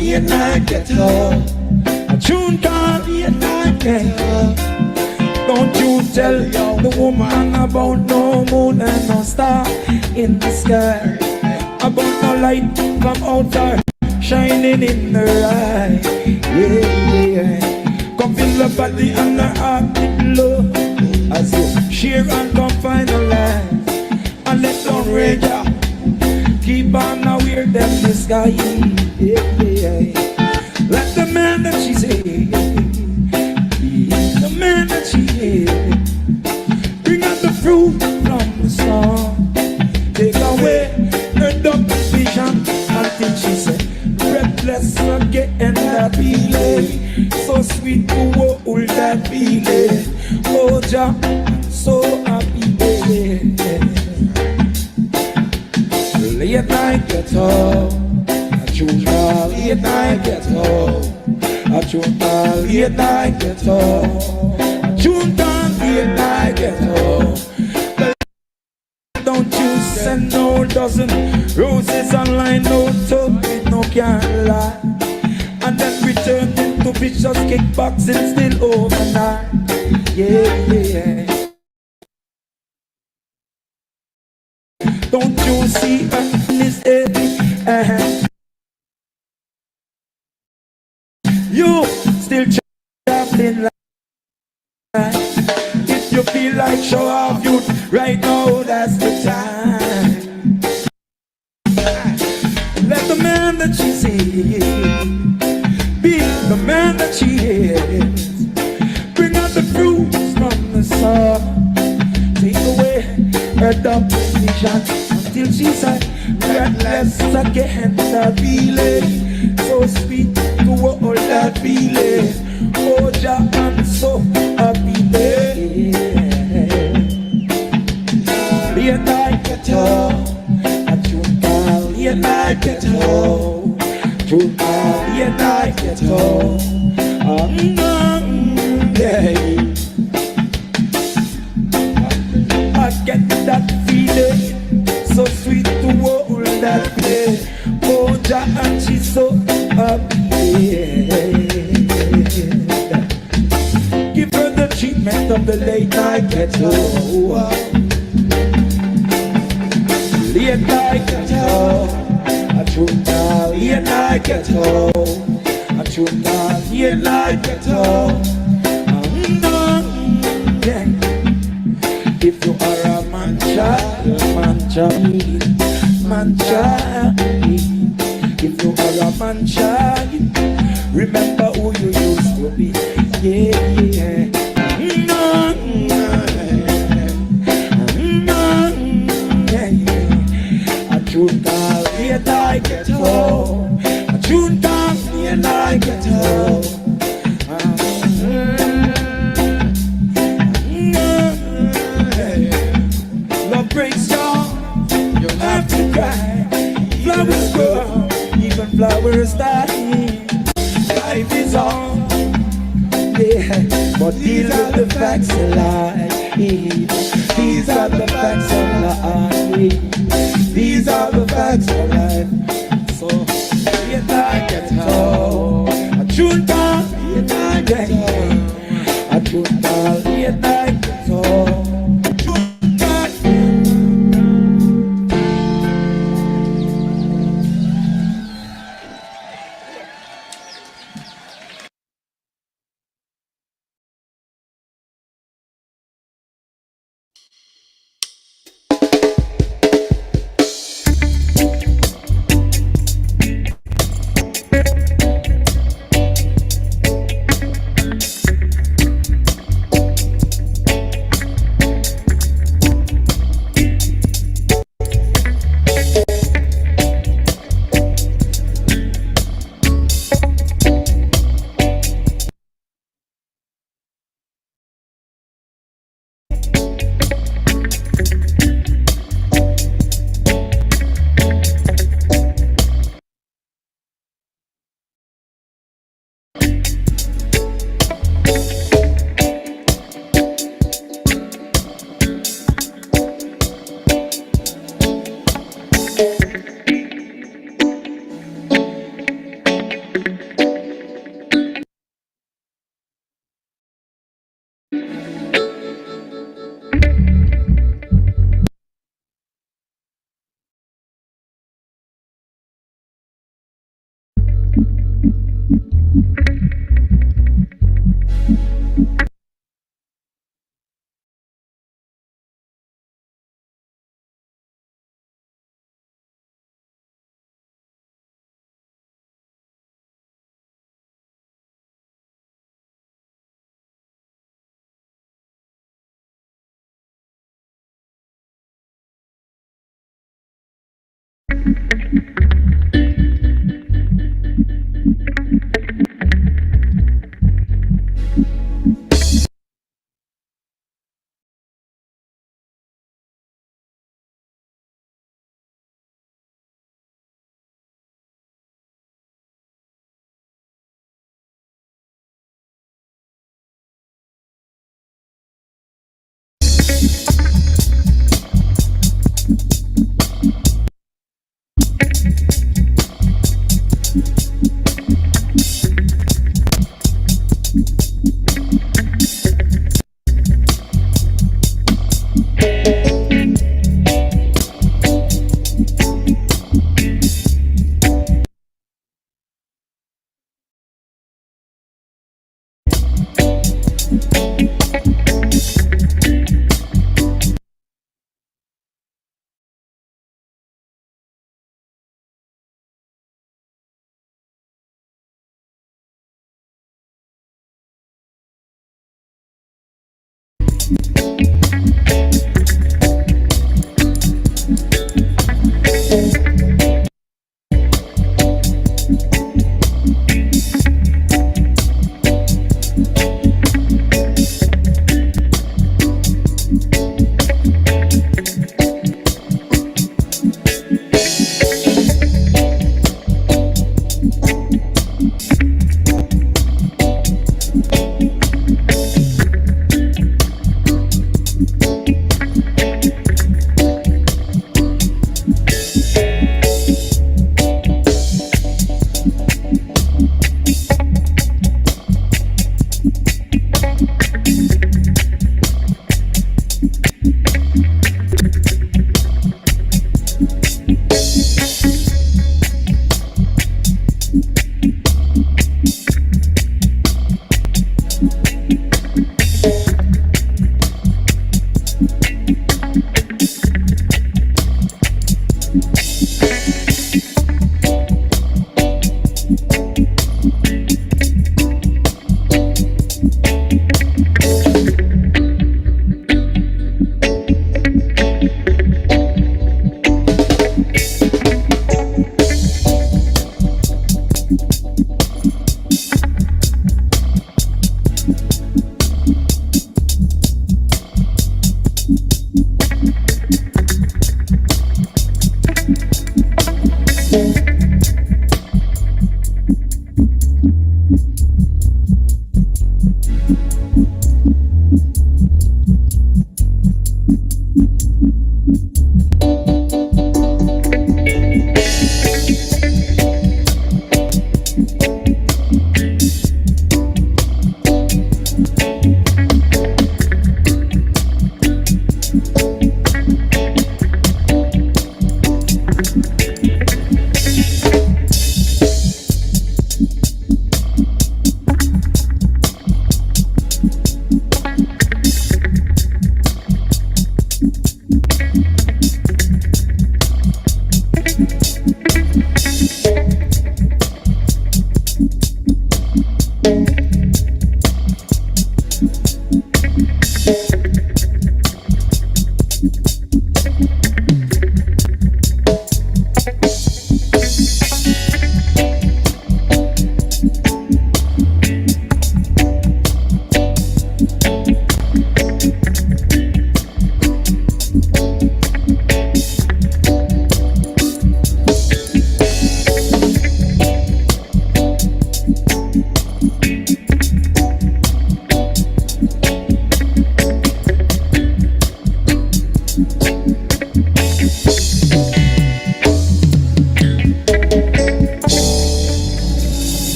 late night ghetto. A tune called late night ghetto. Don't you tell the woman about no moon and no star in the sky, about no light from outside shining in her eye. Yeah, yeah. Come feel the body and her heart with love as you share and come find a life. And let down rage, keep on now wear them the sky. Yeah, yeah. Let the man that she say be the man that she is. Bring out the fruit from the storm. Take away her double vision until she said, breathless again that feeling. So sweet to hold that feeling. Oh, Jah, so happy. Late night ghetto, a tune called late night ghetto. A tune called late night ghetto. A tune called late night ghetto. Don't you send no dozen roses online, no tub with no candlelight, and then return into vicious kickboxing still overnight. Yeah, yeah. Don't you see this heavy? You still traveling like. If you feel like show off youth right now, that's the time. Let the man that she sees be the man that she is. Bring out the fruits from the sun. Take away her double vision until she's breathless again. That feeling so sweet to hold that feeling. Oh, Jah, I'm so happy. Late night ghetto, a tune called late night ghetto. Tune called late night ghetto. Yeah. I get that feeling, so sweet to hold that feeling. Oh, Jah, and she's so happy. Give her the treatment of the late night ghetto. Late night ghetto, a tune called late night ghetto. A tune called late night ghetto. If you are a man child, man child, man child. If you are a man child, remember who you used to be. Yeah, yeah. A tune called late night ghetto. A tune called late night ghetto. Love breaks y'all, you have to cry. Flowers grow, even flowers die. Life is on, yeah, but these are the facts of life. These are the facts of life. These are the facts of life. So, late night ghetto, a tune called late night ghetto. A tune called late night ghetto.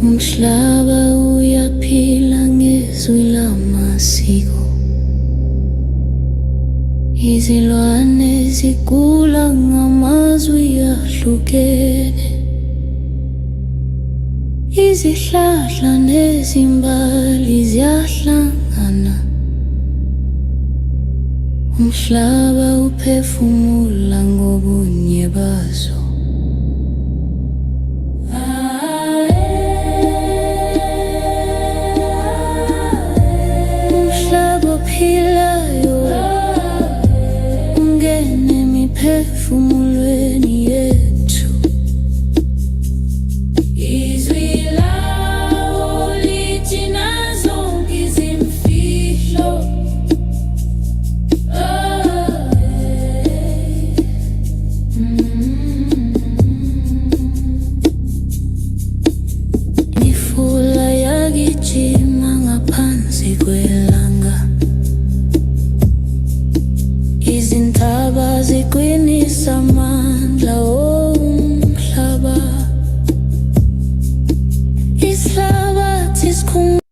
Umhlaba uyaphila ngezwi lamasiko, izilwane zigula ngamazwi ahlukene, izihlahla nezimbali ziyahlangana, umhlaba uphefumula ngobunye bazo. Umhlaba ophilayo ungene emiphefumulweni yethu, izwi lawo lithi nazonke izimfihlo. Ifula yagijima ngaphansi kwelanga, izintaba ziqinisa amandla omhlaba, isihlabathi sikhumbula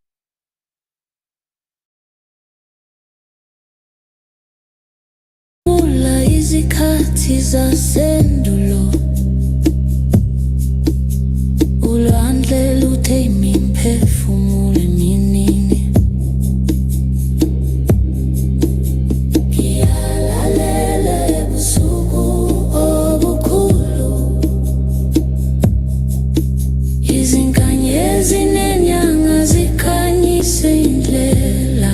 izikhathi zasendulo, ulwandle luthe imiphefumulo eminini. Ngiyalalela ebusuku obukhulu, izinkanyezi nenyanga zikhanyise indlela,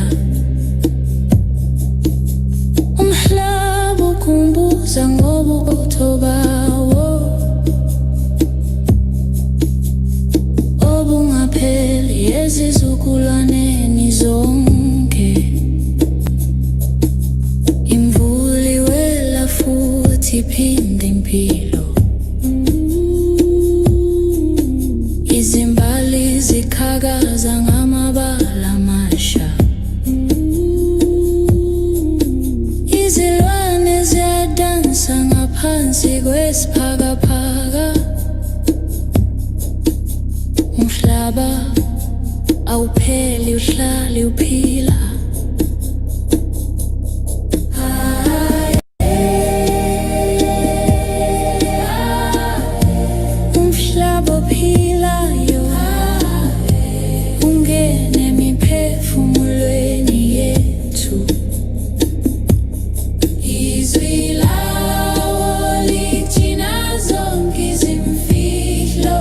umhlaba ukhumbuza ngobuqotho bawo obungapheli ezizukulwaneni zonke. Imvula iwela futhi iphinde impilo, izimbali ziqhakaza ngamabala amasha, izilwane ziyadansa ngaphansi kwesiphakaphaka, umhlaba awupheli uhlale uphila. Umhlaba ophilayo ungene emiphefumulweni yethu, izwi lawo lithi nazonke izimfihlo.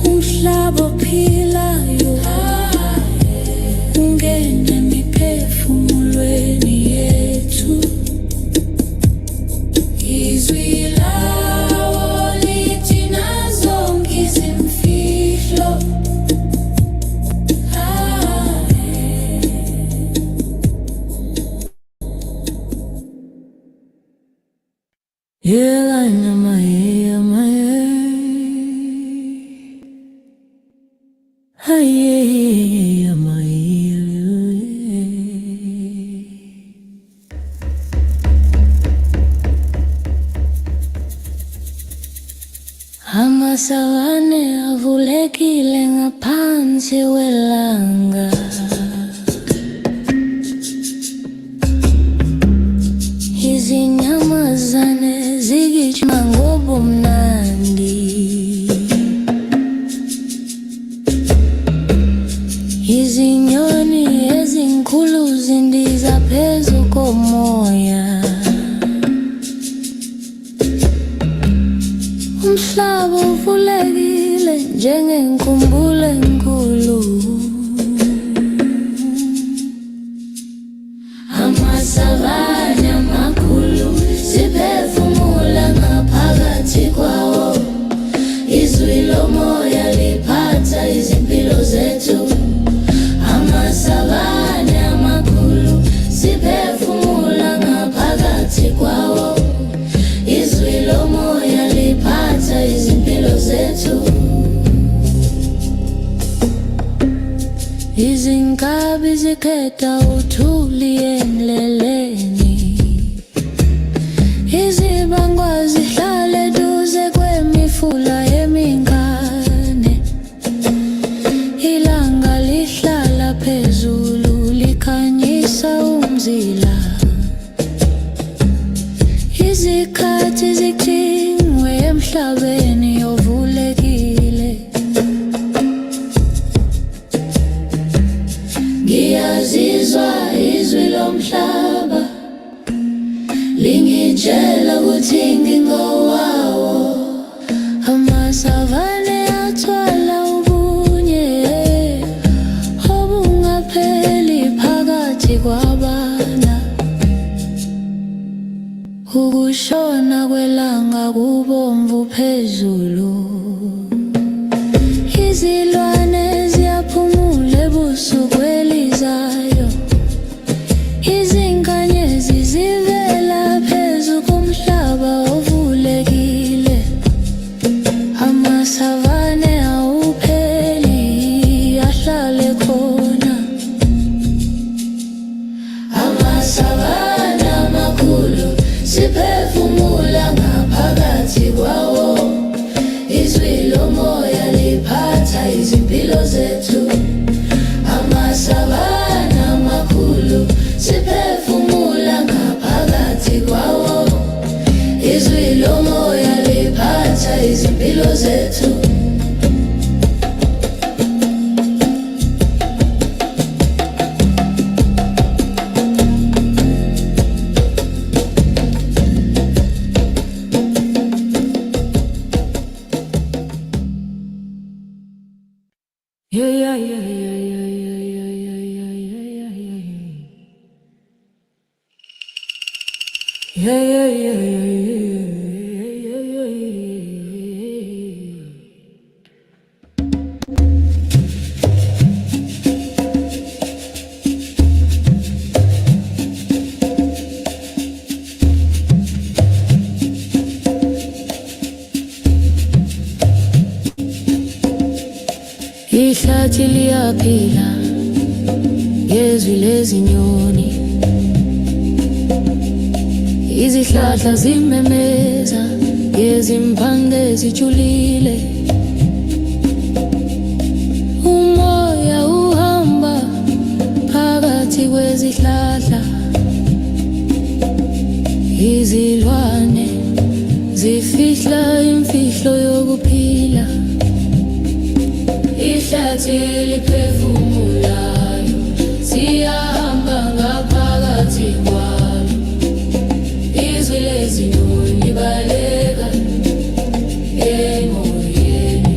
Umhlaba ophilayo ungene emiphefumulweni yethu, izwi lawo lithi nazonke izimfihlo. Amasavane avulekile ngaphansi kwelanga, izinyamazane zigijima ngobumnandi, izinyoni ezinkulu zindiza phezu komoya, umhlaba uvulekile njengenkumbulo enkulu, amasavane amakhulu siphefumula ngaphakathi kwawo, izwi lomoya liphatha izimpilo zethu. Amasavane amakhulu siphefumula ngaphakathi kwawo, izwi lomoya liphatha izimpilo zethu. Izinkabi zikhetha uthuli endleleni, izibangwa zihlale duze kwemifula yemingane. Ilanga lihlala phezulu likhanyisa umzila, izikhathi zigciniwe emhlabeni ovulekile. Ngiyazizwa izwi lomhlaba lingitshela ukuthi ngingowawo. Amasavane athwala ubunye obungapheli phakathi kwabana. Ukushona kwelanga kubomvu phezulu, izilwane ziyaphumula ebusuku elizayo. Izinkanyezi zivela phezu komhlaba ovulekile. Amasavane awupheli ahlale khona. Amasavane amakhulu siphefumula ngaphakathi kwawo. Izwi lomoya liphatha izimpilo zethu. Amasavane amakhulu siphefumula ngaphakathi kwawo. Izwi lomoya liphatha izimpilo zethu. Yeah, yeah, yeah, yeah, yeah, yeah, yeah, yeah, yeah, yeah, yeah, yeah. Yeah, yeah, yeah, yeah, yeah, yeah, yeah, yeah. Ihlathi liyaphila ngezwi lezinyoni, izihlahla zimemeza ngezimpande ezijulile. Umoya uhamba phakathi kwezihlahla, izilwane zifihla imfihlo yokuphila. Ihlathi liphefumulayo siyahamba ngaphakathi kwalo. Izwi lezinyoni libaleka emoyeni.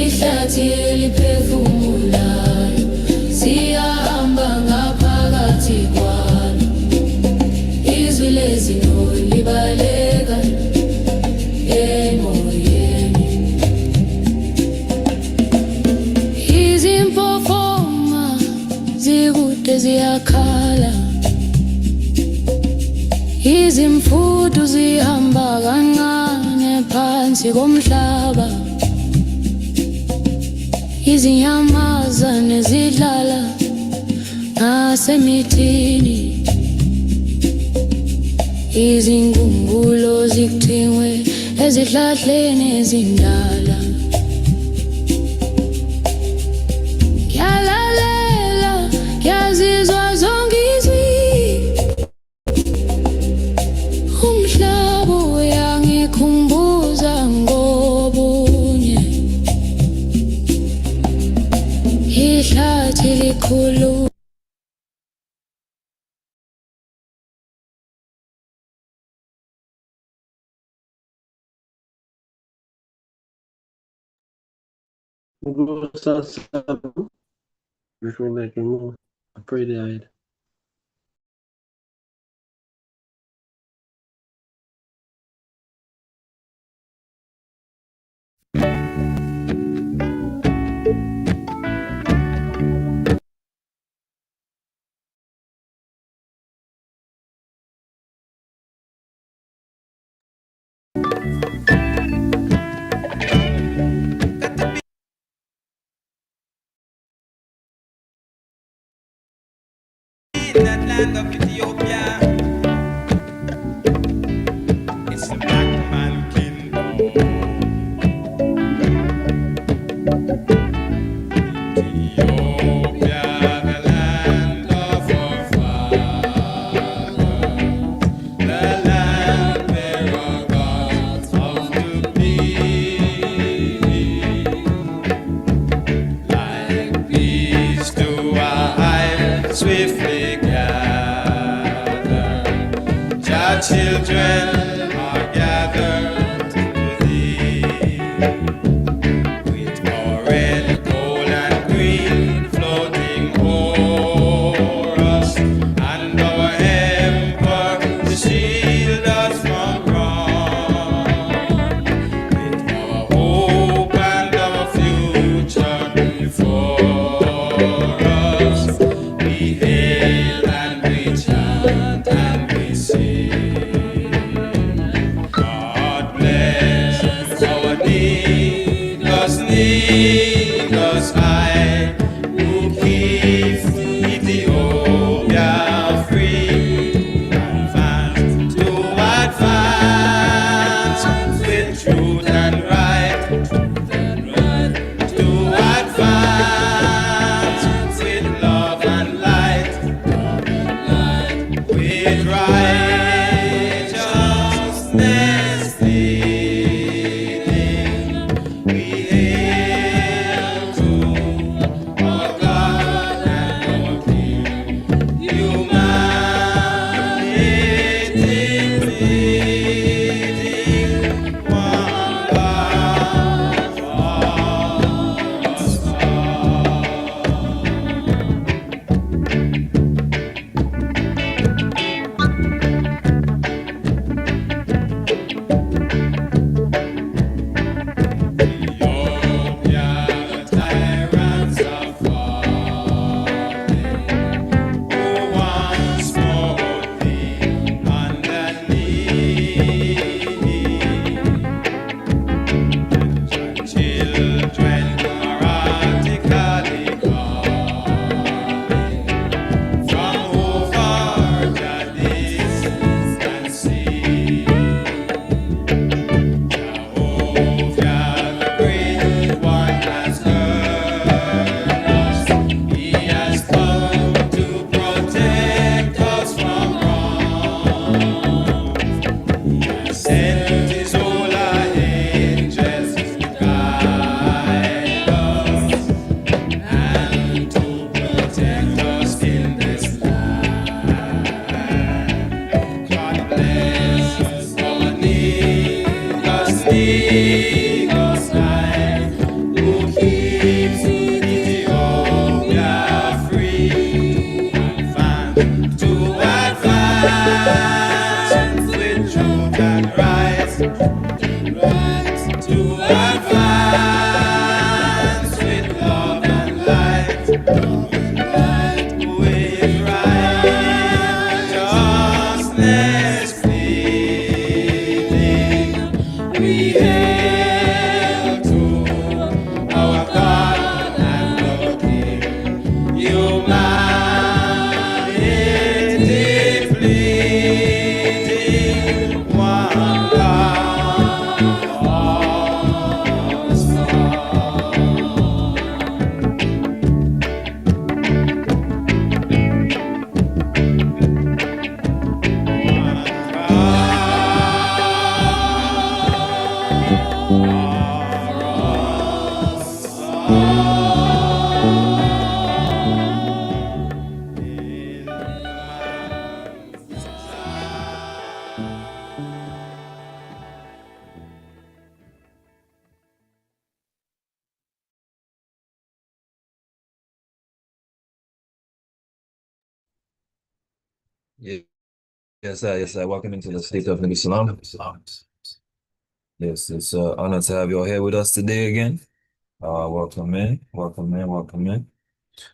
Ihlathi liphefumulayo siyahamba ngaphakathi kwalo. Izwi lezinyoni libaleka emoyeni. Izimpofoma zikude ziyakhala, izimfudu zihamba kancane phansi komhlaba. Izinyamazane zidlala ngasemithini, izinkumbulo zigciniwe ezihlahleni ezindala. Ngiyalalela, ngiyazizwa zonke izwi. Umhlaba uyangikhumbuza ngobunye. Ihlathi likhulu. Neguselam before making more. I pray that land of Ethiopia. It's the black man kingdom. Ethiopia, the land of our fathers, the land where our gods of to be. Like bees to a hive swiftly gather, your children are gathered to thee. With our red, gold, and green floating o'er us, and our emperor to shield us from wrong. With our hope and our future before us, we hail and we chant and we sing. God bless our needless eye, who keeps Ethiopia free and fast to advance with truth and right, to advance with love and light, with righteousness leading. We hail to our God and our King, humanity pleading, one love for us all. Ethiopia, the tyrants are falling, who once smote thee underneath. Children erratically calling from over the distant sea. Jehovah, the great one, has heard us. He has come to protect us from wrong. He has sent his holy angels to guide us and to protect us in this land. God bless our needless eye, who keeps Ethiopia free and fast to advance with truth and right, to advance with love and light, with righteousness pleading. We hail to our God and our King, humanity pleading, one love for us Yeah, yes, sir. Welcome into the state of Neguselam. Yes, it's an honor to have you all here with us today again. Welcome in, welcome in, welcome in.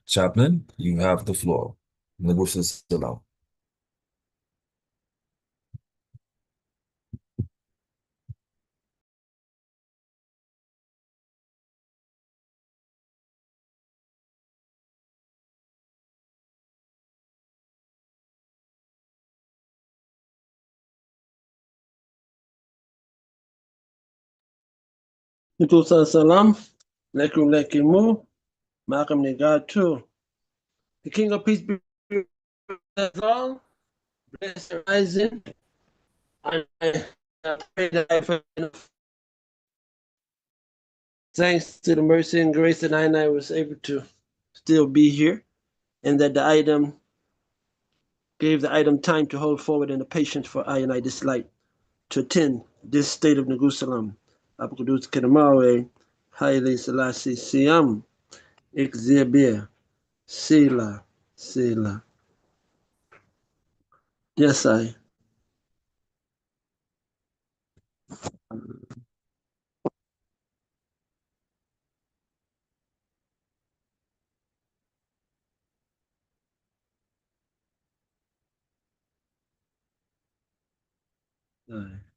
Chaplain, you have the floor. Neguselam. Neguselam, Neguselam, Malcolm Negatu. The King of Peace be with all. Blessed rising. I pray that I find enough thanks to the mercy and grace that I was able to still be here, and that the item gave the item time to hold forward and the patience for I this light to attend this state of Neguselam. Abkudus Kedamawe, Haile Selassie Siam, Ixzibir, Sela, Sela. Yes, I. I.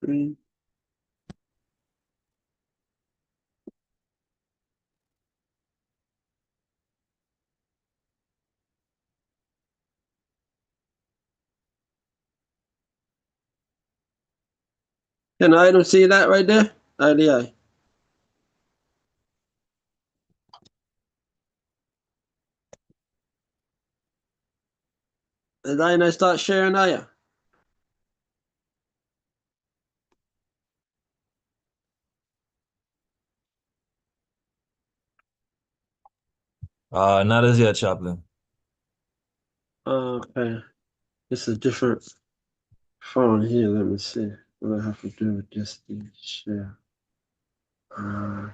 3. Can I don't see that right there? I. And I start sharing I. Not as yet, Chaplain. Okay. It's a different phone here. Let me see what I have to do with this thing. Share. Uh,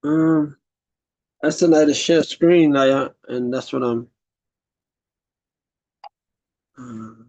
um, I still had to share screen, and that's what I'm. Uh,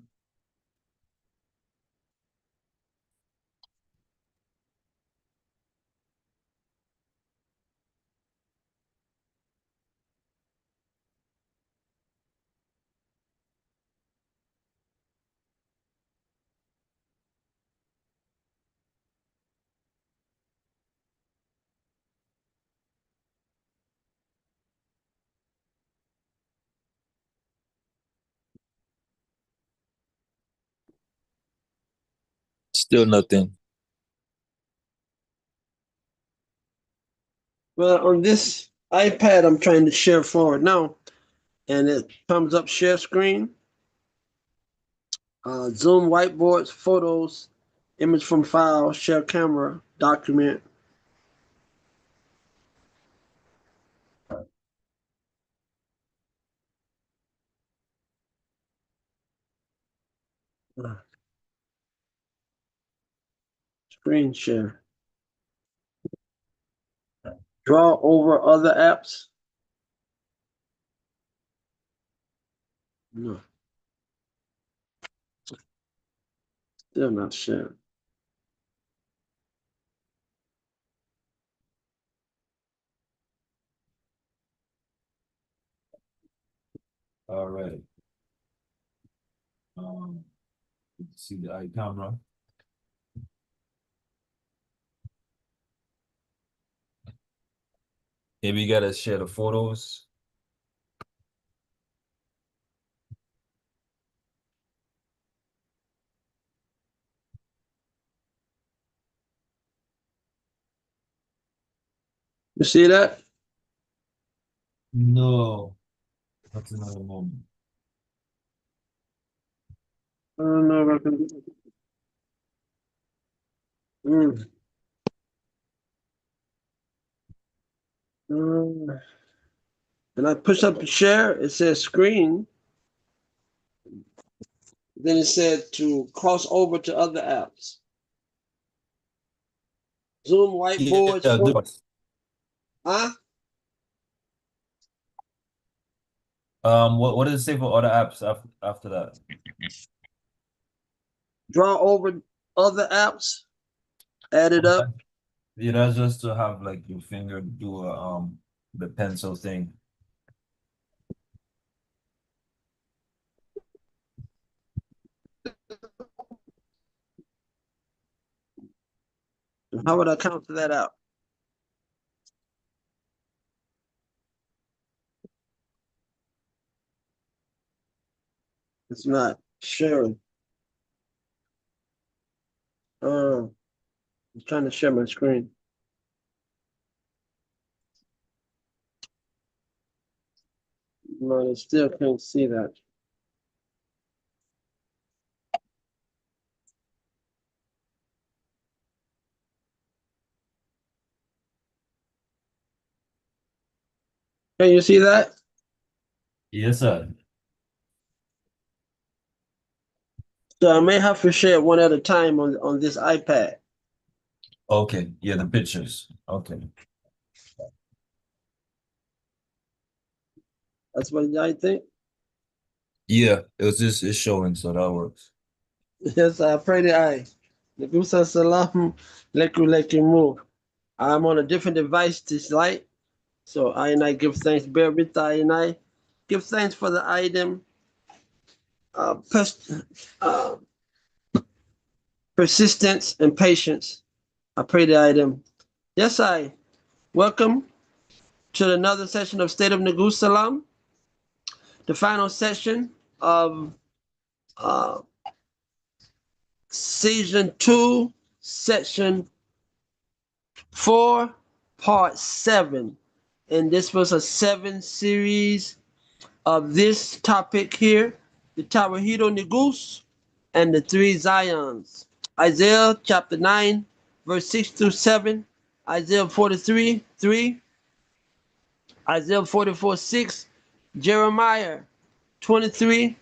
Still nothing. well, on this iPad, I'm trying to share forward now, and it comes up share screen, Zoom whiteboards, photos, image from file, share camera, document. Uh, Screen share. Draw over other apps. No, still not sharing. All right. See the eye camera. Maybe you gotta share the photos. You see that? No, that's another moment. I don't know if I can do it. Mm. And I push up the share, it says screen. Then it said to cross over to other apps. Zoom whiteboards. Yeah, good. Huh? What does it say for other apps after that? Draw over other apps, add it up. Yeah, that's just to have like your finger do the pencil thing. How would I cancel that out? It's not sharing. I'm trying to share my screen. No, I still can't see that. Can you see that? Yes, sir. So I may have to share one at a time on this iPad. Okay. Yeah, the pictures. Okay. That's what I think. Yeah, it's showing, so that works. Yes, I pray that I. Neguselam, leku I'm on a different device this light. So I and I give thanks, bear with I and I. Give thanks for the item. Uh, pers- uh, persistence and patience. I pray the item. Yes, I. Welcome to another session of State of Neguselam, the final session of uh, season 2, section 4, part 7. And this was a 7 series of this topic here, the Tawahido Negus and the 3 Zions. Isaiah chapter 9, verse 6 through 7, Isaiah 43, 3, Isaiah 44, 6, Jeremiah 23,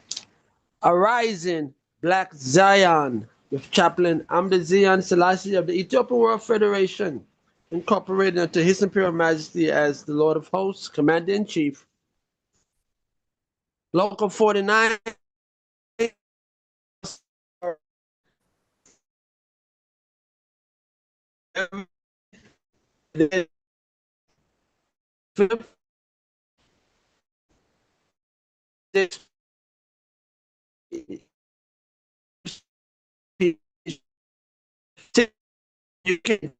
Arising, Black Zion, with Chaplain Amda Zion Selassie of the Ethiopian World Federation, incorporated into His Imperial Majesty as the Lord of Hosts, Commander in Chief. Local 49, you can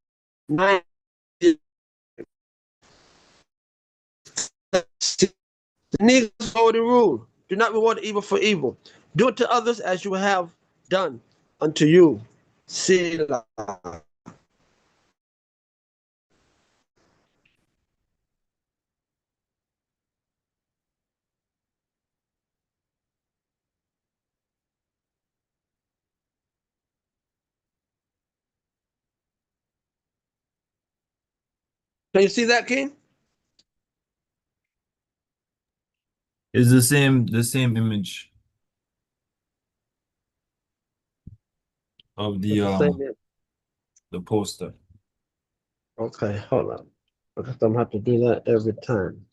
the Negroes golden rule. Do not reward evil for evil. Do it to others as you have done unto you. Selah. Can you see that, King? It's the same image of It's the same. the poster. Okay, hold on. Because I'm gonna have to do that every time.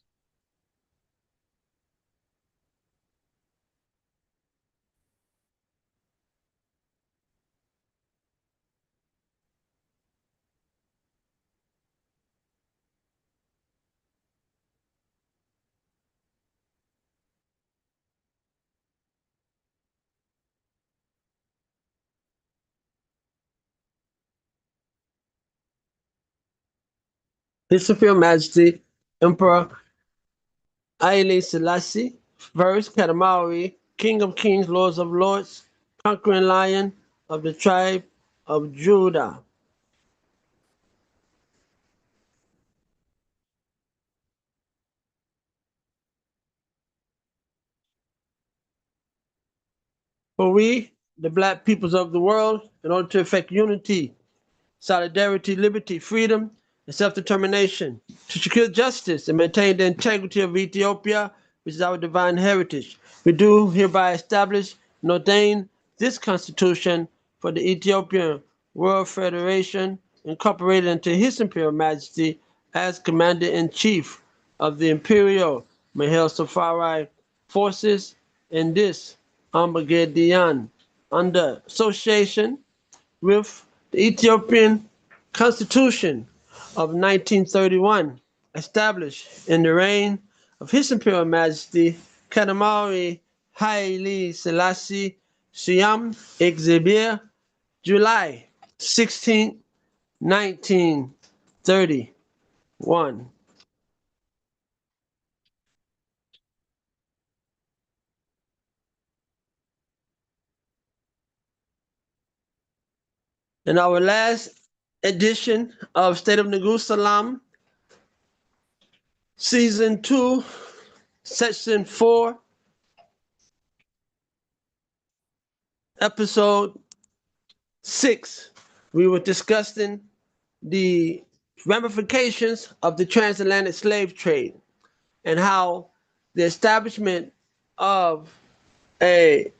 His Imperial Majesty, Emperor Haile Selassie, first Kadamauri, King of Kings, Lords of Lords, conquering lion of the tribe of Judah. For we, the black peoples of the world, in order to effect unity, solidarity, liberty, freedom, and self-determination, to secure justice and maintain the integrity of Ethiopia, which is our divine heritage. We do hereby establish and ordain this Constitution for the Ethiopian World Federation, incorporated into His Imperial Majesty as Commander-in-Chief of the Imperial Mahel Safari forces in this Armageddon under association with the Ethiopian Constitution of 1931, established in the reign of His Imperial Majesty Katamari Haile Selassie Siam Exhibir, July 16, 1931. In our last edition of State of Neguselam, Season 2, Section 4, Episode 6, we were discussing the ramifications of the transatlantic slave trade and how the establishment of a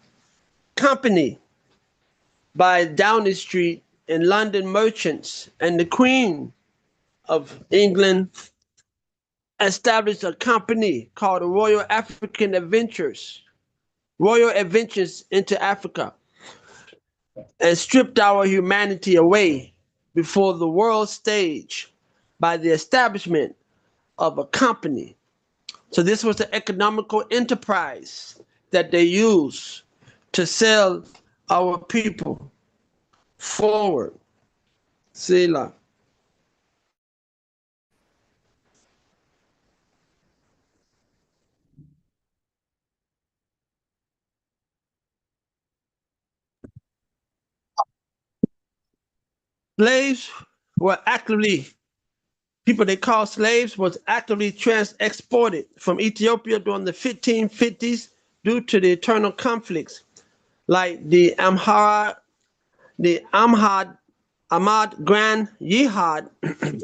company by Downing Street and London merchants and the Queen of England established a company called the Royal African Adventures, Royal Adventures into Africa, and stripped our humanity away before the world stage by the establishment of a company. So this was the economical enterprise that they used to sell our people forward. Selah. Slaves were actively, people they called slaves was actively trans-exported from Ethiopia during the 1550s due to the internal conflicts like the Ahmad Grand Jihad,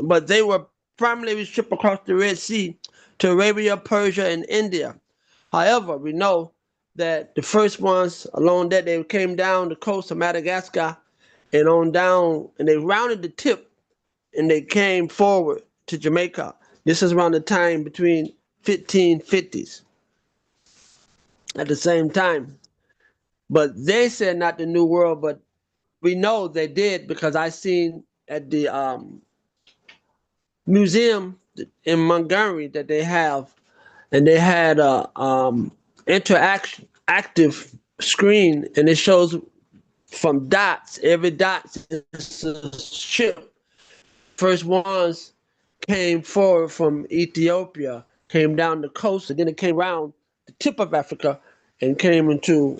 but they were primarily shipped across the Red Sea to Arabia, Persia, and India. However, we know that the first ones along that they came down the coast of Madagascar and on down, and they rounded the tip and they came forward to Jamaica. This is around the time between 1550s at the same time. But they said not the New World, but we know they did because I seen at the museum in Montgomery that they have, and they had a active screen, and it shows from dots. Every dot is a ship. First ones came forward from Ethiopia, came down the coast, and then it came around the tip of Africa and came into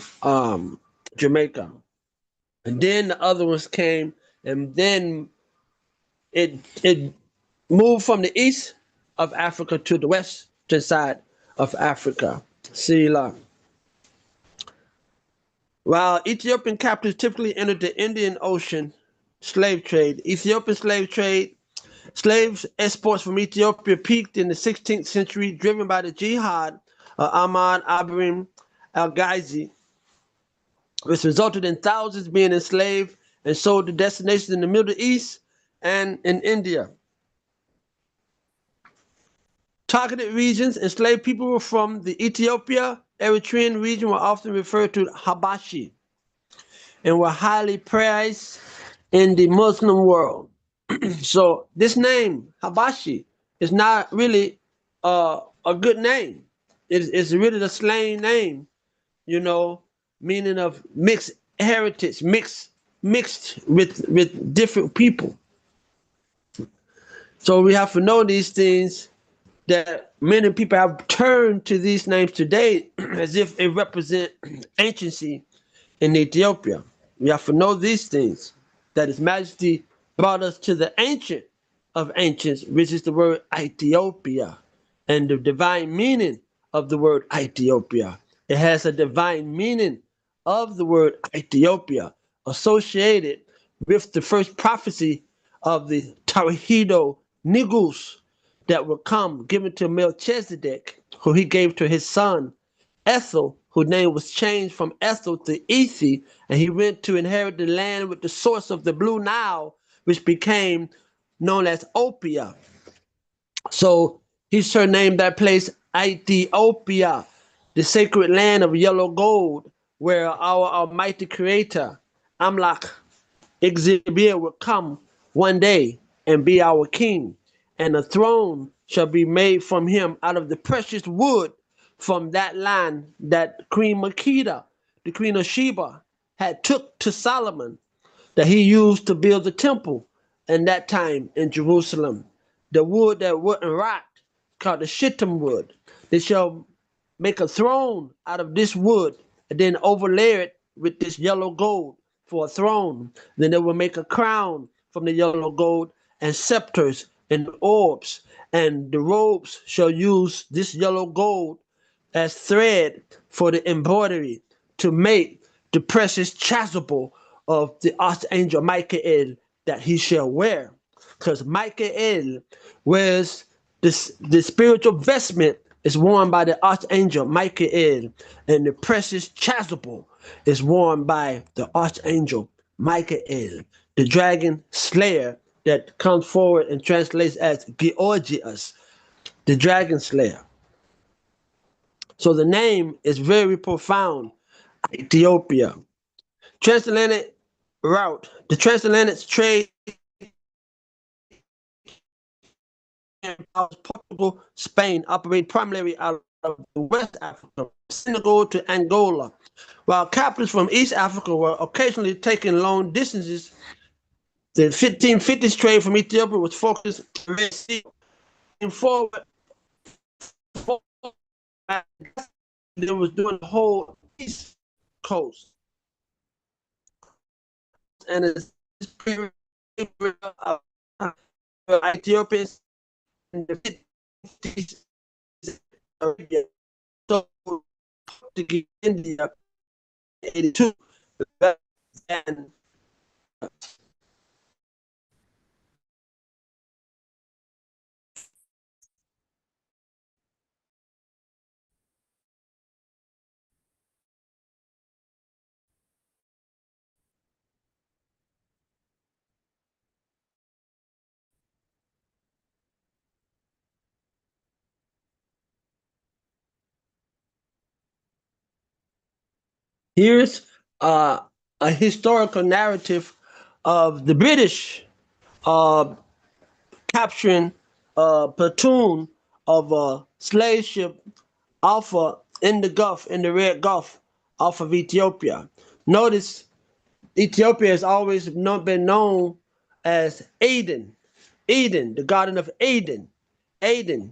Jamaica. And then the other ones came, and then it moved from the east of Africa to the western side of Africa. Selah. While Ethiopian captives typically entered the Indian Ocean slave trade, Ethiopian slave trade, slaves exports from Ethiopia peaked in the 16th century, driven by the jihad of Ahmad Ibrahim al-Ghazi, which resulted in thousands being enslaved and sold to destinations in the Middle East and in India. Targeted regions, enslaved people were from the Ethiopia, Eritrean region were often referred to Habashi and were highly prized in the Muslim world. So this name, Habashi, is not really a good name. It's really the slang name, you know, meaning of mixed heritage, mixed with different people. So we have to know these things, that many people have turned to these names today as if they represent anciency in Ethiopia. We have to know these things, that His Majesty brought us to the ancient of ancients, which is the word Ethiopia, and the divine meaning of the word Ethiopia. It has a divine meaning of the word Ethiopia associated with the first prophecy of the Tawhido Negus that will come, given to Melchizedek, who he gave to his son Ethel, whose name was changed from Ethel to Ethi, and he went to inherit the land with the source of the Blue Nile, which became known as Opia. So he surnamed that place Ethiopia, the sacred land of yellow gold, where our almighty creator, Amlak Exhibit, will come one day and be our king, and a throne shall be made from him out of the precious wood from that land that Queen Makeda, the Queen of Sheba, had took to Solomon, that he used to build the temple in that time in Jerusalem. The wood that wouldn't rot, called the shittim wood. They shall make a throne out of this wood and then overlay it with this yellow gold for a throne. Then they will make a crown from the yellow gold and scepters and orbs. And the robes shall use this yellow gold as thread for the embroidery to make the precious chasuble of the archangel Michael that he shall wear. Because Michael wears this, the spiritual vestment is worn by the archangel Michael, and the precious chasuble is worn by the archangel Michael, the dragon slayer that comes forward and translates as Georgius, the dragon slayer. So the name is very profound. Ethiopia. Transatlantic route. The transatlantic trade in Portugal, Spain operate primarily out of West Africa, Senegal to Angola, while captives from East Africa were occasionally taking long distances. The 1550s trade from Ethiopia was focused on the Red Sea and forward. They was doing the whole East Coast. And it's period of Ethiopians in the 50s, so Portuguese India 82, and here's a historical narrative of the British uh, capturing a platoon of a slave ship off in the Gulf, in the Red Gulf, off of Ethiopia. Notice Ethiopia has always been known as Aden, Eden, the Garden of Eden, Aden,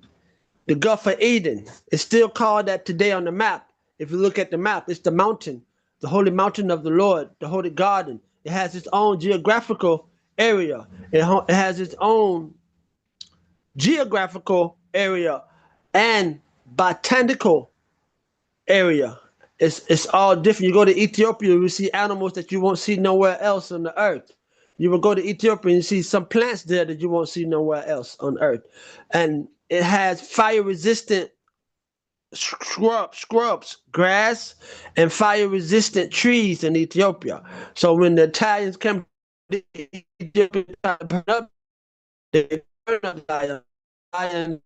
the Gulf of Eden. It's still called that today on the map. If you look at the map, it's the mountain, the holy mountain of the Lord, the holy garden. It has its own geographical area. It has its own geographical area and botanical area. It's all different. You go to Ethiopia, you see animals that you won't see nowhere else on the earth. You will go to Ethiopia and see some plants there that you won't see nowhere else on earth. And it has fire resistant scrubs, grass, and fire resistant trees in Ethiopia. So when the Italians came to Ethiopia, they burned up the lion.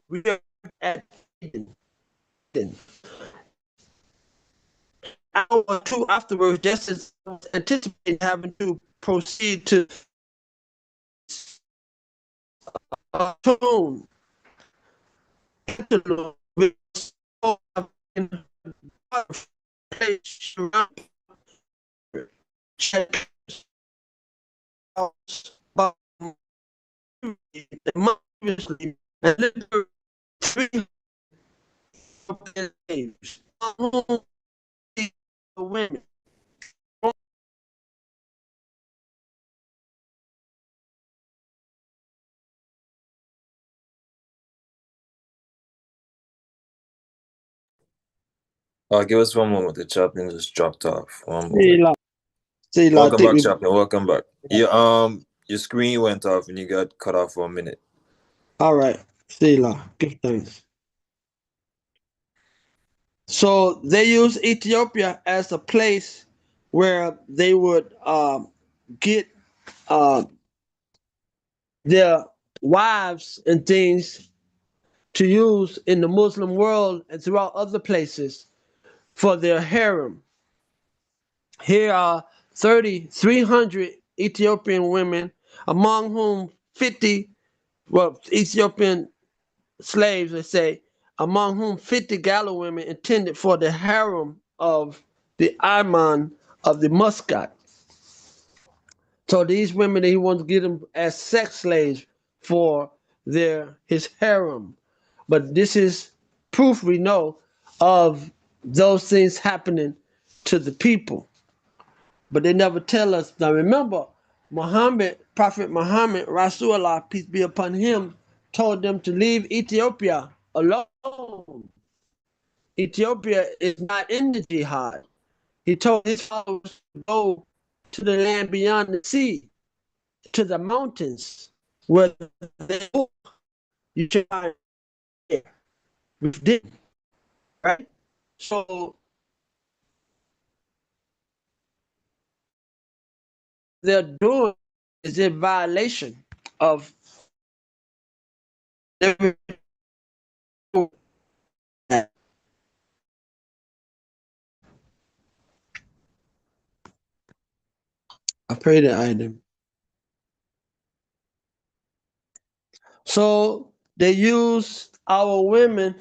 We are at Eden. Hour or two afterwards, just as I was anticipating having to proceed to tune, check out obviously and literally three slaves, women. Give us one moment. The chaplain just dropped off. One See, moment. like, see, like, Welcome take back, me. chaplain. Welcome back. Your screen went off and you got cut off for a minute. All right, see, like, give thanks. So they use Ethiopia as a place where they would get their wives and things to use in the Muslim world and throughout other places for their harem. Here are 300 Ethiopian women, among whom 50, well, Ethiopian slaves, they say, among whom 50 Gallo women intended for the harem of the Imam of the Muscat. So these women, he wants to get them as sex slaves for his harem. But this is proof we know of those things happening to the people. But they never tell us. Now remember, Muhammad, Prophet Muhammad, Rasulullah, peace be upon him, told them to leave Ethiopia alone. Ethiopia is not in the jihad. He told his followers to go to the land beyond the sea, to the mountains, where they you should find there. We did, right? So they're doing is a violation of every. I pray that I do. So they use our women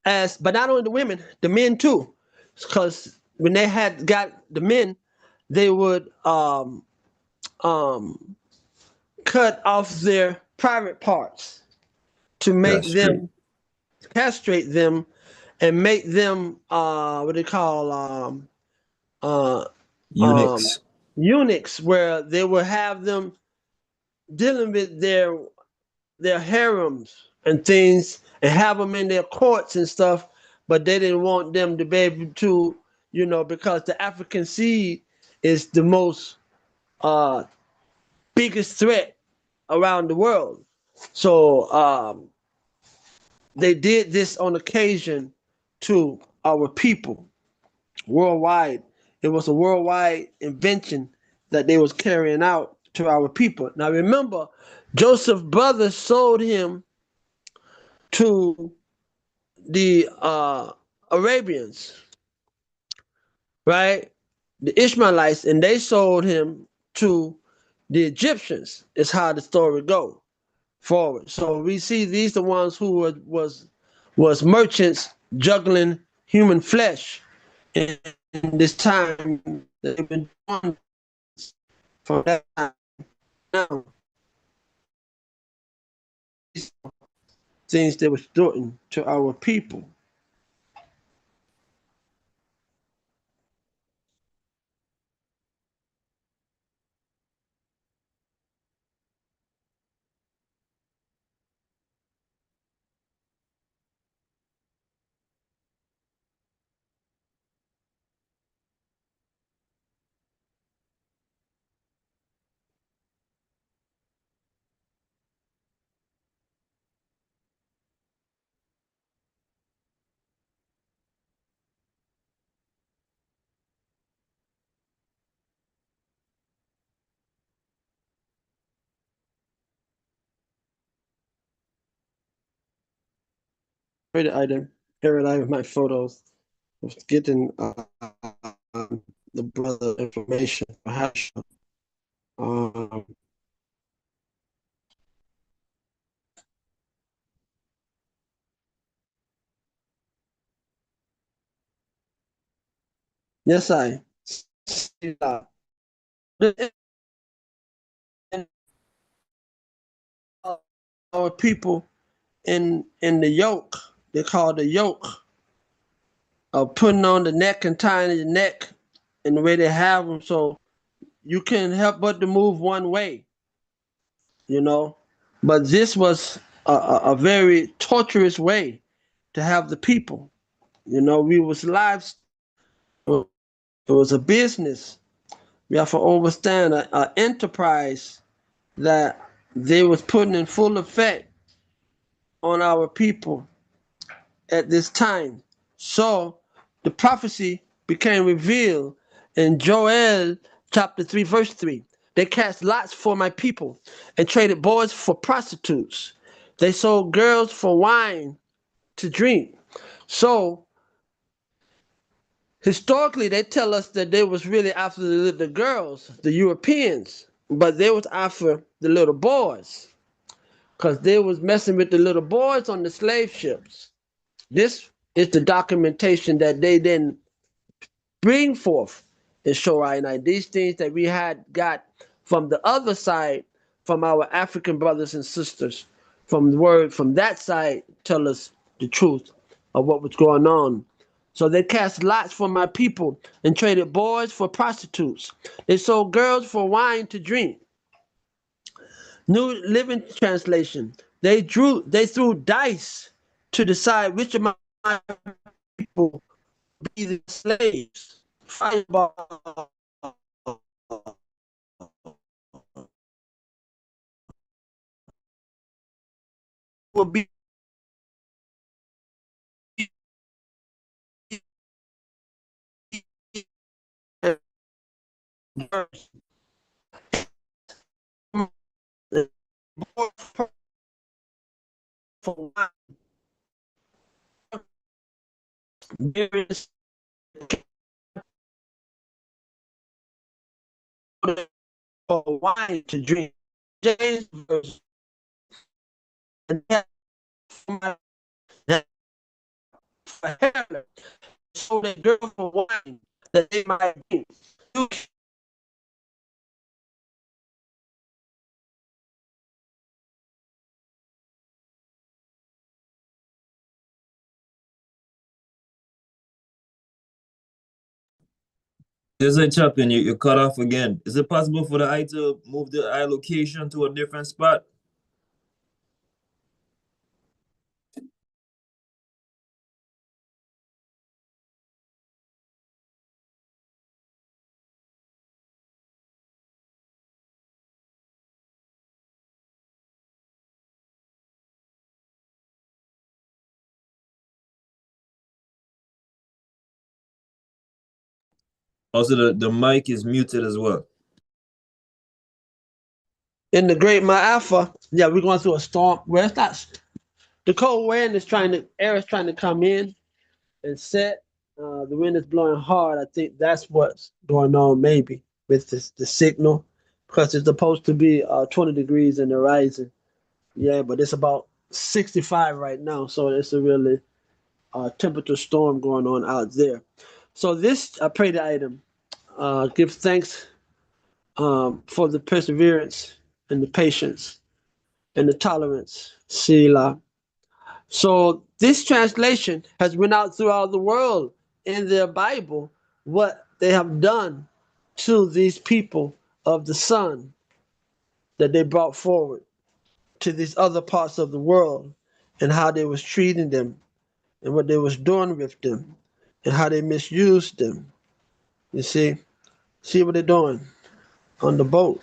as, but not only the women, the men too, because when they had got the men, they would cut off their private parts to make That's true. them castrate them and make them what they call uh, um, Eunuchs. eunuchs, where they would have them dealing with their harems and things and have them in their courts and stuff, but they didn't want them to be able to, because the African seed is the most biggest threat around the world. So they did this on occasion to our people worldwide. It was a worldwide invention that they was carrying out to our people. Now remember, Joseph's brothers sold him to the Arabians, right? The Ishmaelites, and they sold him to the Egyptians. Is how the story goes forward. So we see these the ones who was merchants juggling human flesh in this time that they've been doing from that time now. These things they were doing to our people. Pray that I didn't with my photos. I was getting the brother information for Hasha. Um, yes, I see that. And our people in the yoke, they call the yoke of putting on the neck and tying the neck, and the way they have them, so you can't help but to move one way, you know. But this was a very torturous way to have the people. We was lives. It was a business. We have to understand an enterprise that they was putting in full effect on our people at this time. So the prophecy became revealed in Joel chapter 3, verse 3. They cast lots for my people and traded boys for prostitutes. They sold girls for wine to drink. So historically, they tell us that they was really after the girls, the Europeans, but they was after the little boys because they was messing with the little boys on the slave ships. This is the documentation that they then bring forth and show I and I. These things that we had got from the other side, from our African brothers and sisters, from the word from that side, tell us the truth of what was going on. So they cast lots for my people and traded boys for prostitutes. They sold girls for wine to drink. New Living Translation. They threw dice to decide which of my people be the slaves. Fireball will be for wine to drink. James verse and that for Herod, so that girl for wine that they might drink. There's a chaplain, you cut off again. Is it possible for the eye to move the eye location to a different spot? Also, the mic is muted as well. In the Great Ma'afa, yeah, we're going through a storm. Well, it's not. The cold wind is air is trying to come in and set. The wind is blowing hard. I think that's what's going on, maybe with the signal, because it's supposed to be 20 degrees in the rising. Yeah, but it's about 65 right now, so it's a really temperature storm going on out there. So this, I pray the item. Give thanks for the perseverance and the patience and the tolerance. Selah. So this translation has went out throughout the world in their Bible, what they have done to these people of the sun that they brought forward to these other parts of the world, and how they was treating them and what they was doing with them and how they misused them. You see what they're doing on the boat.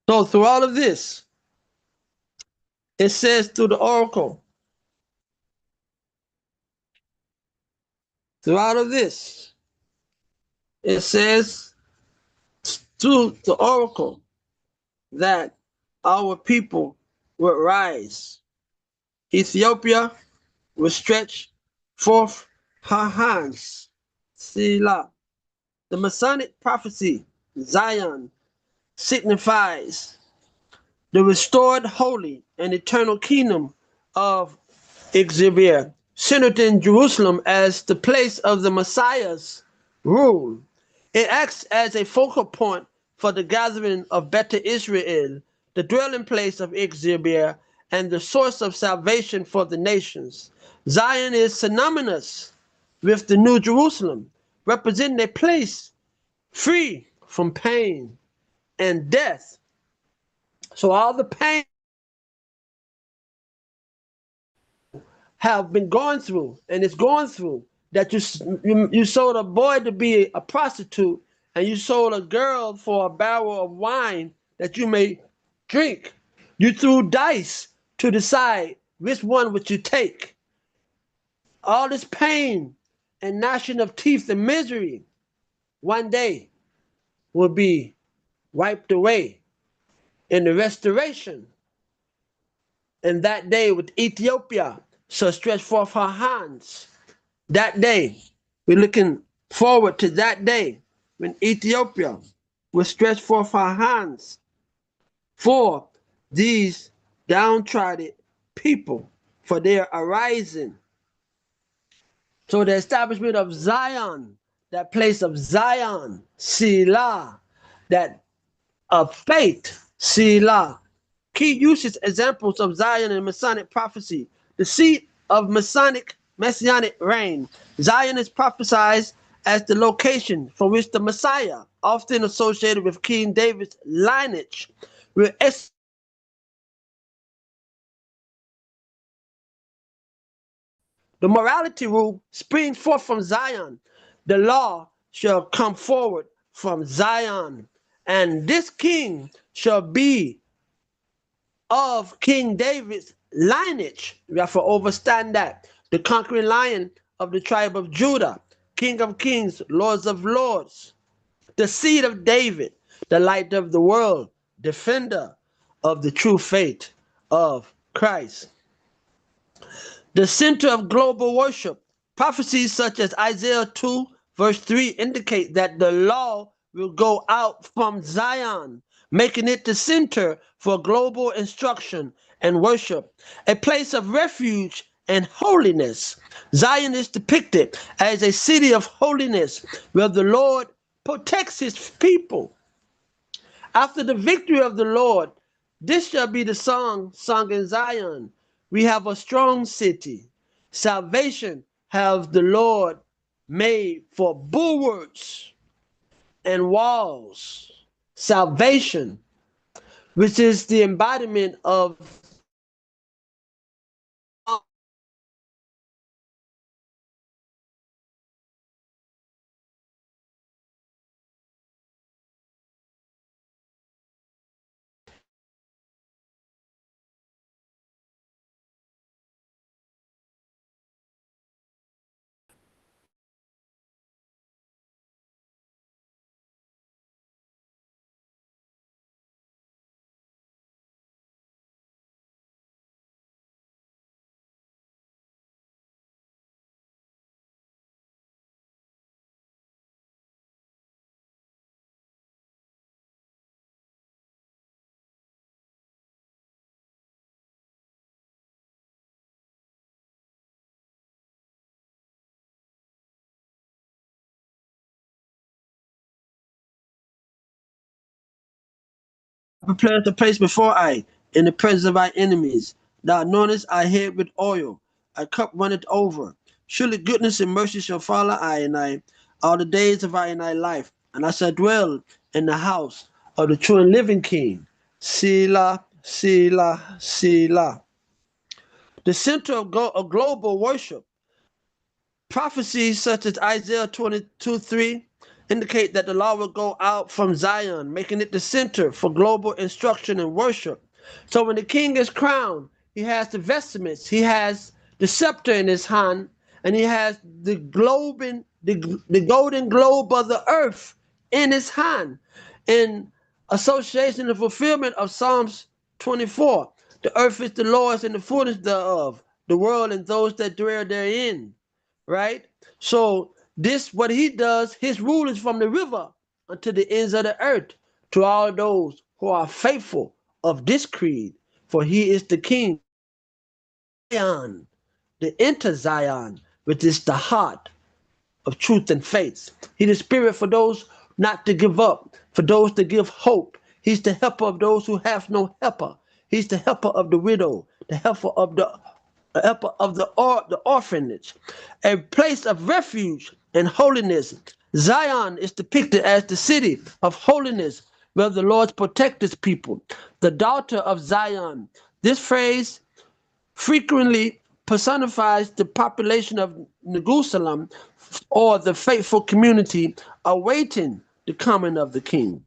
So through all of this, it says through the oracle, through all of this, it says through the oracle that our people would rise. Ethiopia will stretch forth her hands. Selah. The Masonic prophecy, Zion, signifies the restored holy and eternal kingdom of Exhibier, centered in Jerusalem as the place of the Messiah's rule. It acts as a focal point for the gathering of Beta Israel, the dwelling place of Exhibier, and the source of salvation for the nations. Zion is synonymous with the New Jerusalem, representing a place free from pain and death. So all the pain have been going through and is going through that you sold a boy to be a prostitute, and you sold a girl for a barrel of wine that you may drink. You threw dice to decide which one would you take. All this pain and gnashing of teeth and misery one day will be wiped away in the restoration. And that day with Ethiopia shall stretch forth her hands. That day, we're looking forward to that day when Ethiopia will stretch forth her hands for these downtrodden people, for their arising. So the establishment of Zion, that place of Zion, Selah, that of faith, Selah. Key usage examples of Zion and Masonic prophecy. The seat of Messianic reign. Zion is prophesied as the location from which the Messiah, often associated with King David's lineage, will the morality rule springs forth from Zion. The law shall come forward from Zion. And this king shall be of King David's lineage. We have to understand that. The conquering lion of the tribe of Judah, King of kings, Lords of lords. The seed of David, the light of the world, defender of the true faith of Christ. The center of global worship. Prophecies such as Isaiah 2 verse 3 indicate that the law will go out from Zion, making it the center for global instruction and worship, a place of refuge and holiness. Zion is depicted as a city of holiness where the Lord protects his people. After the victory of the Lord, this shall be the song sung in Zion. We have a strong city. Salvation have the Lord made for bulwarks and walls. Salvation, which is the embodiment of prepares a place before I in the presence of our enemies. Thou anointest our head with oil, our cup runneth over. Surely goodness and mercy shall follow I and I all the days of I and I life, and I shall dwell in the house of the true and living King. Selah, Selah, Selah. The center of global worship. Prophecies such as Isaiah 22:3 indicate that the law will go out from Zion, making it the center for global instruction and worship. So when the king is crowned, he has the vestments, he has the scepter in his hand, and he has the golden globe of the earth in his hand. In association and fulfillment of Psalms 24, the earth is the Lord's and the fullness thereof, the world and those that dwell therein. Right? So this, what he does, his rule is from the river unto the ends of the earth, to all those who are faithful of this creed, for he is the king. Zion, the inner Zion, which is the heart of truth and faith. He's the spirit for those not to give up, for those to give hope. He's the helper of those who have no helper. He's the helper of the widow, the helper of the orphanage, a place of refuge and holiness. Zion is depicted as the city of holiness where the Lord protects his people. The daughter of Zion. This phrase frequently personifies the population of Neguselam, or the faithful community awaiting the coming of the king,